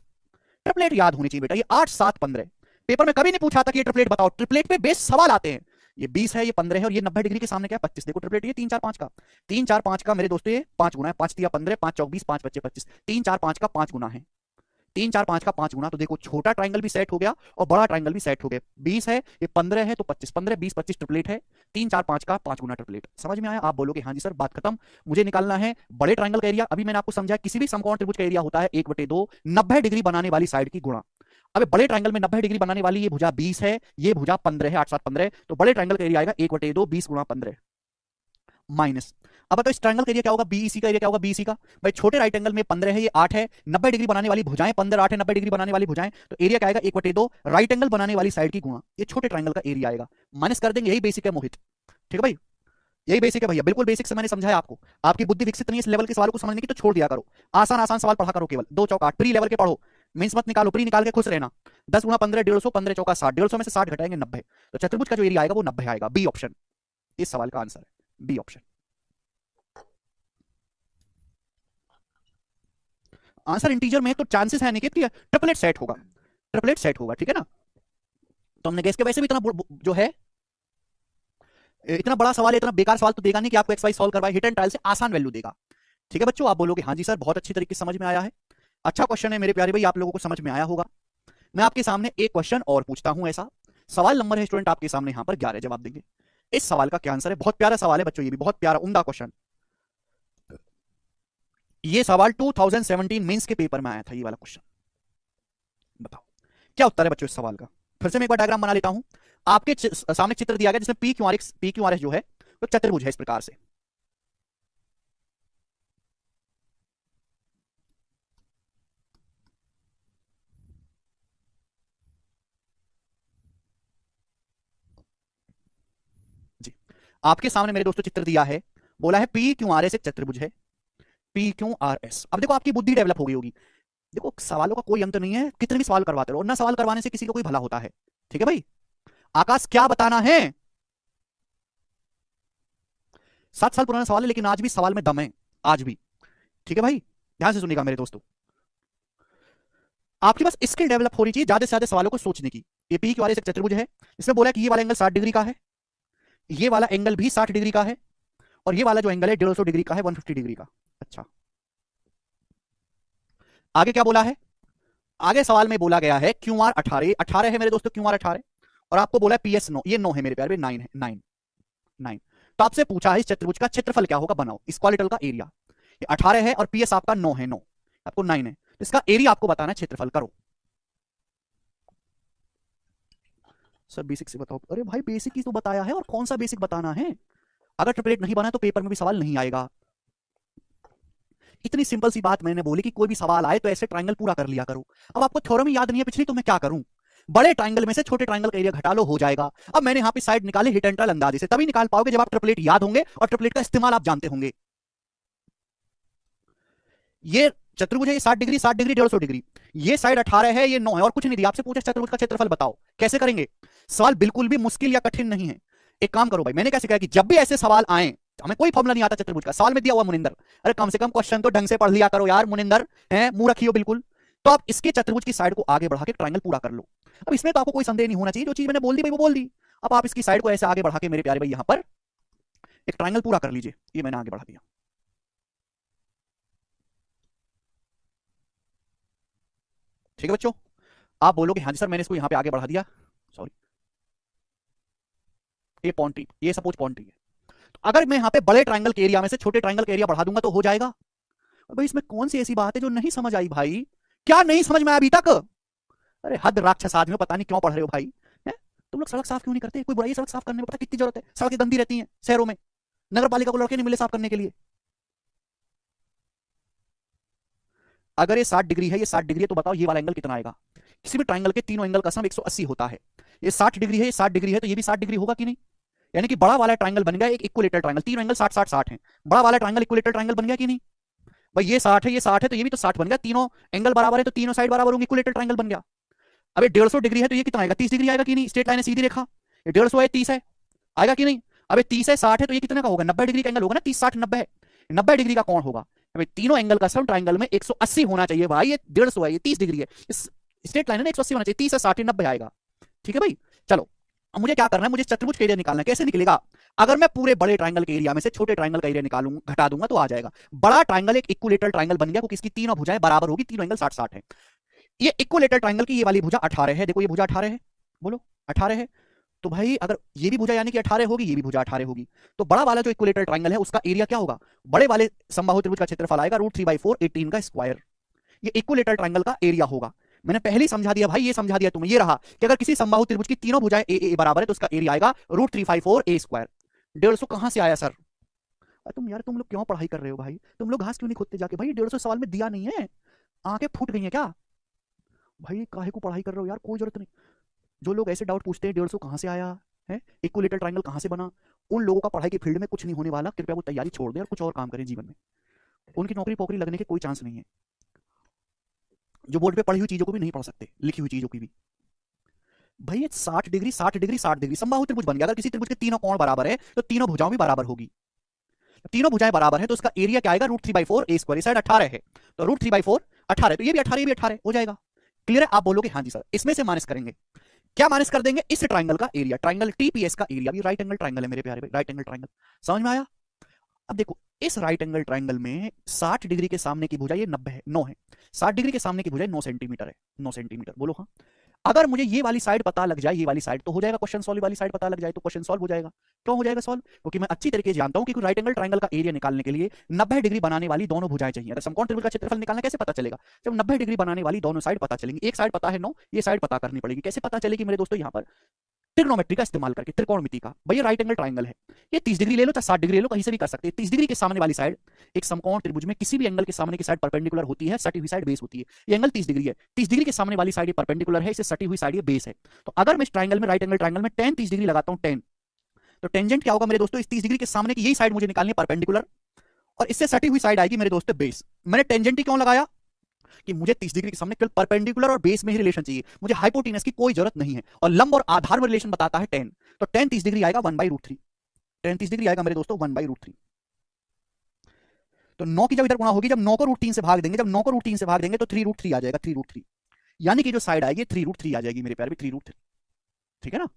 ट्रिपलेट याद होनी चाहिए बेटा, ये 8 7 15। पेपर में कभी नहीं पूछा था कि ये ट्रिपलेट बताओ, ट्रिपलेट पे बेस सवाल आते हैं। ये 20 है, ये 15 है, और ये 90 डिग्री के सामने क्या है 25। देखो ट्रिपलेट, ये 3 4 5 का, 3 4 5 का मेरे दोस्तों ये 5 गुना है, 5 3 15, 5 चौक 20, 5 बच्चे 25, 3 4 5 का 5 गुना है, 3 4 5 का 5 गुना। तो देखो छोटा ट्राइंगल भी सेट हो गया और बड़ा ट्राइंगल भी सेट हो गया। 20 है, ये 15 है, तो 25, 15 20 25 ट्रिपलेट है, 3 4 5 का 5 गुना ट्रिपलेट। समझ में आया? आप बोलोगे हाँ जी सर बात खत्म, मुझे निकालना है बड़े ट्राइंगल का एरिया। अभी मैंने आपको समझाया किसी भी समकोण त्रिभुज का एरिया होता है 1/2 90 डिग्री बनाने वाली साइड की गुणा। अब बड़े ट्राइंगल में 90 डिग्री बनाने वाली ये भुजा 20 है, ये भुजा 15 है, 8 7 15, तो बड़े ट्राइंगल का एरिया आएगा 1/2 20 गुणा 15 माइनस। अब तो इस ट्रायंगल का एरिया क्या होगा, बीईसी का एरिया क्या होगा, बीईसी का भाई छोटे राइट एंगल में 15 है, ये 8 है, 90 डिग्री बनाने वाली भुजाएं 15 8 है, 90 डिग्री बनाने वाली भुजाएं, तो एरिया क्या आएगा 1/2 राइट एंगल बनाने वाली साइड की गुणा, ये छोटे ट्रायंगल का एरिया आएगा, माइनस कर देंगे। यही बेसिक है मोहित, ठीक है भाई, यही बेसिक है भैया, बिल्कुल बेसिक से मैंने समझाया आपको। आपकी बुद्धि विकसित नहीं है इस लेवल के सवालों को समझने की, तो छोड़ दिया करो, आसान आसान सवाल पढ़ा करो, केवल 2 चौक 8 प्री लेवल के पढ़ो, मींस मत निकालो, प्री निकाल के खुश रहना। 10 गुना 15 150, 15 चौका 60, 150 में से 60 घटाएंगे 90, तो चतुर्भुज का जो एरिया आएगा वो 90 आएगा। बी ऑप्शन इस सवाल का आंसर है, बी ऑप्शन। आंसर इंटीजर में तो चांसेस है निकेत कि ट्रिपलेट सेट होगा, ट्रिपलेट सेट होगा, ठीक है ना। तो हमने गैस के वैसे भी इतना जो है इतना बड़ा सवाल है, इतना बेकार सवाल तो देगा नहीं कि आपको एक्स वाई सॉल्व करवाए, हिट एंड ट्रायल से आसान वैल्यू देगा। ठीक है बच्चों, आप बोलोगे हाँ जी सर बहुत अच्छी तरीके से समझ में आया है, अच्छा क्वेश्चन है मेरे प्यारे भाई, आप लोगों को समझ में आया होगा। मैं आपके सामने एक क्वेश्चन और पूछता हूं, ऐसा सवाल नंबर है स्टूडेंट आपके सामने यहां पर 11 जवाब देंगे। इस सवाल का क्या आंसर है, बहुत प्यारा सवाल है बच्चों, ये भी बहुत प्यारा उम्दा क्वेश्चन। ये सवाल 2017 मेंस के पेपर में आया था, ये वाला क्वेश्चन। बताओ क्या उत्तर है बच्चों इस सवाल का। फिर से मैं एक बार डायग्राम बना लेता हूं, आपके सामने चित्र दिया गया जिसमें पी क्यू आर एस जो है तो चतुर्भुज है इस प्रकार से। जी आपके सामने मेरे दोस्तों चित्र दिया है, बोला है पी क्यू आर एस एक चतुर्भुज है, पी क्यू आर एस। अब देखो आपकी बुद्धि डेवलप हो गई होगी, देखो सवालों का कोई अंत नहीं है, कितने भी सवाल करवाते रहो, ना सवाल करवाने से किसी को कोई भला होता है। ठीक है भाई, आकाश क्या बताना है, 7 साल पुराना सवाल है लेकिन आज भी सवाल में दम है, आज भी। ठीक है भाई, ध्यान से सुनिएगा मेरे दोस्तों, आपके पास स्किल डेवलप होनी चाहिए ज्यादा से ज्यादा सवालों को सोचने की। ये पी क्यू आर एस एक चतुर्भुज है, इसमें बोला है कि ये वाला एंगल 60 डिग्री का है, ये वाला एंगल भी 60 डिग्री का है, और ये वाला जो एंगल है 150 डिग्री का है, 150 डिग्री का। अच्छा आगे क्या बोला है, आगे सवाल में बोला गया है क्यू आर 18 है मेरे दोस्तों, क्यू आर 18, और आपको बोला है पी एस 9, ये 9 है मेरे प्यारे, 9 है, 9। तो आपसे पूछा है इस चतुर्भुज का क्षेत्रफल क्या होगा, बनाओ इस क्वालिटल का एरिया। ये 18 है और पी एस आपका 9 है, 9 आपको 9 है, तो इसका एरिया आपको बताना है, क्षेत्रफल करो। सर बेसिक से बताओ, अरे भाई बेसिक ही तो बताया है, और कौन सा बेसिक बताना है, अगर ट्रिपलेट नहीं बना तो पेपर में भी सवाल नहीं आएगा। इतनी सिंपल सी बात मैंने बोली कि कोई भी सवाल आए तो ऐसे ट्रायंगल पूरा कर लिया करो। अब आपको थ्योरम याद नहीं है पिछली, तो मैं क्या करूं, बड़े ट्रायंगल में से छोटे ट्रायंगल का एरिया घटा लो, हो जाएगा। अब मैंने यहां पे साइड निकाले हिट एंड ट्रायल अंदाजे से, तभी निकाल पाओगे जब आप ट्रिपलेट याद होंगे और ट्रिपलेट का इस्तेमाल आप जानते होंगे। ये चतुर्भुज है, ये 60 डिग्री 60 डिग्री 150 डिग्री, ये साइड 18 है, ये 9 है, और कुछ नहीं दिया, आपसे पूछा चतुर्भुज का क्षेत्रफल बताओ, कैसे करेंगे। सवाल बिल्कुल भी मुश्किल या कठिन नहीं है। एक काम करो भाई, मैंने कैसे कहा कि जब भी ऐसे सवाल आए, हमें कोई फॉर्मुला नहीं आता चतुर्भुज का, सवाल में दिया हुआ मुनिंदर, अरे कम से कम क्वेश्चन तो ढंग से पढ़ लिया करो यार मुनिंदर, है मुंह रखियो बिल्कुल। तो आप इसके चतुर्भुज की साइड को आगे बढ़ा के ट्रायंगल पूरा कर लो। अब इसमें तो आपको कोई संदेह नहीं होना चाहिए, जो चीज मैंने बोल दी भाई वो बोल दी। अब आप इसकी साइड को ऐसे आगे बढ़ा के मेरे प्यारे भाई यहां पर एक ट्रायंगल पूरा कर लीजिए, ये मैंने आगे बढ़ा दिया। ठीक है बच्चों, आप बोलोगे हाँ जी सर मैंने इसको यहां पे आगे बढ़ा दिया, सॉरी ये पॉइंट, ये सपोज पॉइंट है, तो अगर मैं यहां पे बड़े ट्रायंगल के एरिया में से छोटे ट्रायंगल का एरिया बढ़ा दूंगा तो हो जाएगा। भाई इसमें कौन सी ऐसी बात है जो नहीं समझ आई भाई, क्या नहीं समझ में आया अभी तक, अरे हद राक्षस आदमी, पता नहीं क्यों पढ़ रहे हो भाई, है तुम लोग सड़क साफ क्यों नहीं करते, कोई बुराई सड़क साफ करने में, पता कितनी जरूरत है, सड़कें गंदी रहती हैं शहरों में, नगर पालिका को लड़के नहीं मिले साफ करने के लिए। अगर ये 60 डिग्री है, ये 60 डिग्री है, तो बताओ ये वाला एंगल कितना आएगा, किसी भी ट्रायंगल के तीनों एंगल का सम 180 होता है, ये 60 डिग्री है, ये 60 डिग्री है, तो ये भी 60 डिग्री होगा कि नहीं, यानी कि बड़ा वाला ट्रायंगल बन गया एक इक्विलेटरल ट्रायंगल, तीनों एंगल 60 60 60 है, बड़ा वाला ट्रायंगल इक्विलेटरल ट्रायंगल बन गया कि नहीं भाई, ये 60 है, ये 60 है, तो ये भी तो 60 बन गया, तीनों एंगल बराबर है तो तीनों साइड बराबर होंगे, इक्विलेटरल ट्रायंगल बन गया। अब ये 150 डिग्री है तो ये कितना आएगा, 30 डिग्री आएगा कि नहीं, स्ट्रेट लाइन है सीधी रेखा, ये 150 है 30 है, आएगा कि नहीं। अब 30 है 60 है तो ये कितने का होगा, 90 डिग्री का एंगल होगा ना, 30 60 90 है, 90 डिग्री का कौन होगा, भाई तीनों एंगल का सम ट्रायंगल में 180 होना चाहिए भाई, ये 150 है, ये 30 डिग्री है, इस स्ट्रेट लाइन है ना 180 होना चाहिए, 30 है 60 90 आएगा। ठीक है भाई, चलो अब मुझे क्या करना है, मुझे चतुर्भुज का एरिया निकालना है। कैसे निकलेगा? अगर मैं पूरे बड़े ट्रायंगल के एरिया में से छोटे ट्रायंगल का एरिया निकालूंगा, घटा दूंगा तो आ जाएगा। बड़ा ट्रायंगल एक इक्विलेटरल ट्रायंगल बन गया क्योंकि इसकी तीनों भुजाएं बराबर होगी, तीनों एंगल 60-60 है। ये इक्विलेटरल ट्रायंगल की ये वाली भुजा 18 है, देखो ये भुजा 18 है, बोलो 18 है। तो भाई अगर ये भी भुजा यानी कि 18 होगी, ये भी भुजा 18 होगी, तो बड़ा वाला जो इक्विलेटरल ट्रायंगल है उसका एरिया क्या होगा? बड़े वाले समबाहु त्रिभुज का क्षेत्रफल आएगा √3/4 18 का स्क्वायर। ये इक्विलेटरल ट्रायंगल का एरिया होगा। मैंने पहले ही समझा दिया भाई, ये समझा दिया तुम्हें, ये रहा कि अगर किसी समबाहु त्रिभुज की तीनों भुजाएं ए बराबर है तो उसका एरिया आएगा √3/4 a स्क्वायर। 150 कहां से आया सर? तुम यार तुम लोग क्यों पढ़ाई कर रहे हो भाई? तुम लोग घास क्यों नहीं खोदते जाके? भाई 150 सवाल में दिया नहीं है, आंखें फूट गई है क्या भाई? काहे को पढ़ाई कर रहे हो यार, कोई जरूरत नहीं। जो लोग ऐसे डाउट पूछते हैं 150 कहां से आया है, इक्विलेटरल ट्रायंगल कहां से बना, उन लोगों का पढ़ाई की फील्ड में कुछ नहीं होने वाला। कृपया वो तैयारी छोड़ दें और कुछ और काम करें जीवन में, उनकी नौकरी पोकरी लगने के कोई चांस नहीं है। जो बोर्ड पे पढ़ी हुई चीजों को भी नहीं पढ़ सकते, लिखी हुई चीजों की भी। भाई ये 60 डिग्री 60 डिग्री 60 डिग्री समबाहु त्रिभुज बन गया। अगर किसी त्रिभुज के तीनों कोण बराबर है तो तीनों भुजाओं भी बराबर होगी। तीनों भुजाएं बराबर है तो उसका एरिया क्या आएगा? √3/4 a स्क्वायर। साइड 18 है तो √3/4 18, तो ये भी 18, ये भी 18 हो जाएगा। क्लियर है? आप बोलोगे हाँ जी सर। इसमें से माइनस करेंगे, क्या माइनस कर देंगे? इस ट्राइंगल का एरिया, ट्राइंगल टीपीएस का एरिया। भी राइट एंगल ट्राइंगल है मेरे प्यारे भाई, राइट एंगल ट्राइंगल। समझ में आया? अब देखो इस राइट एंगल ट्राइंगल में 60 डिग्री के सामने की भुजा ये 90 है, 9 है। 60 डिग्री के सामने की भुजा 9 सेंटीमीटर है, 9 सेंटीमीटर। बोलो हाँ। अगर मुझे ये वाली साइड पता लग जाए, ये वाली साइड, तो हो जाएगा क्वेश्चन सॉल्व। वाली साइड पता लग जाए तो क्वेश्चन सॉल्व हो जाएगा। क्यों हो जाएगा सॉल्व? क्योंकि मैं अच्छी तरीके से जानता हूं कि राइट एंगल ट्राइंगल का एरिया निकालने के लिए 90 डिग्री बनाने वाली दोनों भुजाएं चाहिए। अगर समकोण त्रिभुज का क्षेत्रफल निकालना कैसे पता चलेगा? जब 90 डिग्री बनाने वाली दोनों साइड पता चलेंगी। एक साइड पता है 9, ये साइड पता करनी पड़ेगी। कैसे पता चलेगी मेरे दोस्तों? यहां पर ट्रिग्नोमेट्री का इस्तेमाल करके, त्रिकोणमिति का। भैया राइट एंगल ट्राइंगल है, ये 30 डिग्री ले लो चाहे 60 डिग्री ले लो, कहीं से भी कर सकते हैं। 30 डिग्री के सामने वाली साइड एक समकोण त्रिभुज में किसी भी एंगल के सामने की साइड परपेंडिकुलर होती है, सटी हुई साइड बेस होती है। ये एंगल 30 डिग्री है, 30 डिग्री के सामने वाली साइड ये परपेंडिकुलर है, इसे सटी हुई साइड ये बेस है। तो अगर मैं इस ट्राइंगल में, राइट एंगल ट्राइंगल में tan 30 डिग्री लगाता हूं, tan, तो टेंजेंट क्या होगा मेरे दोस्तों? इस 30 डिग्री के सामने की यही साइड मुझे निकालनी है परपेंडिकुलर, और इससे सटी हुई साइड आएगी मेरे दोस्तों बेस। मैंने टेंजेंट ही क्यों लगाया? कि मुझे 30 डिग्री के सामने केवल परपेंडिकुलर और बेस में ही रिलेशन चाहिए, मुझे हाइपोटेनस की कोई जरूरत नहीं है। और लंब और आधार में रिलेशन बताता है tan, तो tan 30 डिग्री आएगा 1/√3। tan 30 डिग्री आएगा मेरे दोस्तों 1/√3। तो 9 की जब इधर गुणा होगी, जब 9 को √3 से भाग देंगे, जब 9 को √3 से भाग देंगे तो 3√3 आ जाएगा, 3√3। यानी कि जो साइड आएगी 3√3 आ जाएगी मेरे प्यारे, 3√3। ठीक है ना?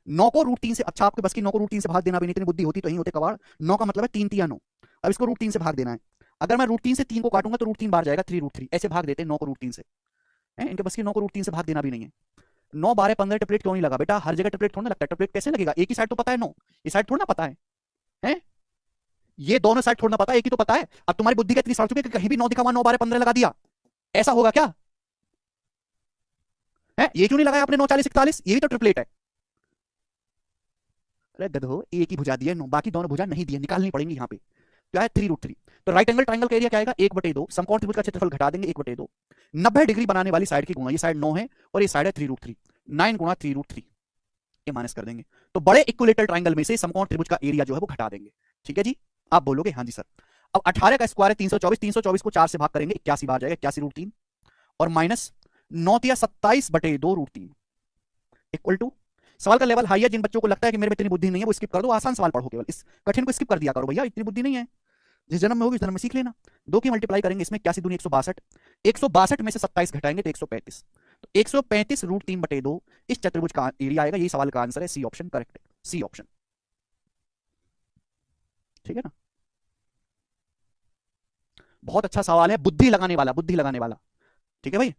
9 को √3 से, अच्छा आपके बस की 9 को √3 से भाग देना भी नहीं, इतनी बुद्धि होती तो यही होते कबाड़। 9 का मतलब है 3 3 9। अब इसको √3 से भाग देना है। अगर मैं √3 से 3 को काटूंगा तो √3 बार जाएगा, 3√3। ऐसे भाग देते हैं 9 को √3 से। इनके बस की 9 को √3 से भाग देना भी नहीं है। 9 12 15 टेप्लेट क्यों नहीं लगा बेटा? हर जगह टेप्लेट थोड़ा लगता है। टेप्लेट कैसे लगेगा? एक ही साइड तो पता है 9, ये साइड थोड़ा ना पता है? ये दोनों साइड थोड़ा ना पता है, एक ही तो पता है। अब तुम्हारी बुद्धि का इतनी सड़ चुकी है कि कहीं भी 9 दिखा, 9 12 15 लगा दिया, ऐसा होगा क्या? है ये क्यों नहीं लगाया आपने 9 40 41? ये भी तो ट्रिपलेट है। अरे गधो, एक ही भुजा दी है, बाकी दोनों भुजा नहीं दी है, निकालनी पड़ेंगी यहाँ पे। क्या है? 3√3। तो राइट एंगल ट्राइंगल का एरिया क्या आएगा? 1/2। समकोण त्रिभुज का क्षेत्रफल घटा देंगे 1/2। 90 डिग्री बनाने वाली साइड की गुणा, ये साइड 9 है और ये साइड है 3√3। 9 गुणा 3√3, ये माइनस कर देंगे। तो बड़े इक्विलेटरल ट्राइंगल में से समकोण त्रिभुज का एरिया जो है वो घटा देंगे। ठीक है जी? आप बोलोगे हाँ जी सर। अब 18 का स्क्वायर है 324, 324 को 4 से भाग करेंगे 81 बार जाएगा, 81√3 और माइनस 9 या 27/2√3 इक्वल टू। सवाल का लेवल हाई है, जिन बच्चों को लगता है कि मेरे में इतनी बुद्धि नहीं है वो स्किप कर दो, आसान सवाल पढ़ो, केवल इस कठिन को स्किप कर दिया करो भैया, इतनी बुद्धि नहीं है। जिस जन्म में होगी उस जन्म में सीख लेना। 2 की मल्टीप्लाई करेंगे इसमें, 81 दूनी 162, 162 में से 27 घटाएंगे तो 135, तो 135√3/2 इस चतुर्भुज का एरिया आएगा। यही सवाल का आंसर है, सी ऑप्शन करेक्ट है, सी ऑप्शन। ठीक है ना? बहुत अच्छा सवाल है, बुद्धि लगाने वाला, बुद्धि लगाने वाला। ठीक है भाई?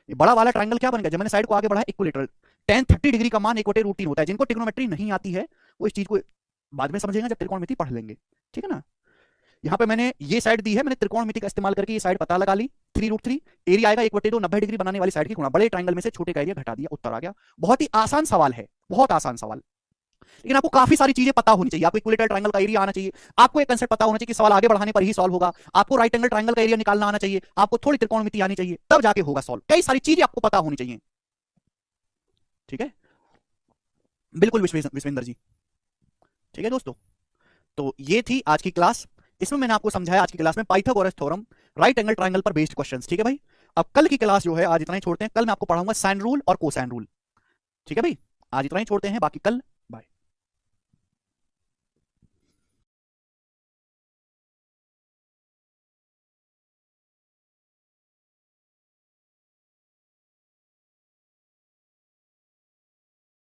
ये बड़ा वाला ट्रायंगल क्या बन गया? जब मैंने साइड को आगे बढ़ा, इक्विलेटरल। tan 30 डिग्री का मान 1/√3 होता है। जिनको ट्रिग्नोमेट्री नहीं आती है वो इस चीज को बाद में समझेंगे जब त्रिकोणमिति पढ़ लेंगे। ठीक है ना? यहाँ पे मैंने ये साइड दी है, मैंने त्रिकोणमिति का इस्तेमाल करके ये साइड पता लगा ली, 3√3। एरिया आएगा 1/2, 90 डिग्री बनाने वाली साइड की गुणा, बड़े ट्रायंगल में से छोटे का एरिया घटा दिया, उत्तर आ गया। बहुत ही आसान सवाल है, बहुत आसान सवाल। लेकिन आपको काफी सारी चीजें पता होनी चाहिए। आपको इक्विलेटरल ट्रायंगल का एरिया आना चाहिए, आपको एक कंसेप्ट पता होना चाहिए कि सवाल आगे बढ़ाने पर ही सॉल्व होगा, आपको राइट एंगल ट्रायंगल का एरिया निकालना आना चाहिए, आपको थोड़ी त्रिकोणमिति आनी चाहिए, तब जाके होगा सॉल्व। कई सारी चीजें आपको पता होनी चाहिए। ठीक है? बिल्कुल विश्वेंद्र जी। ठीक है दोस्तों, तो ये थी आज की क्लास। इसमें मैंने आपको समझाया आज की क्लास में Pythagoras theorem, right angle triangle पर बेस्ड क्वेश्चंस। ठीक है भाई? अब कल की क्लास जो है आज इतना ही छोड़ते हैं, कल मैं आपको पढ़ाऊंगा साइन रूल और कोसाइन रूल। ठीक है भाई? आज इतना ही छोड़ते हैं, बाकी कल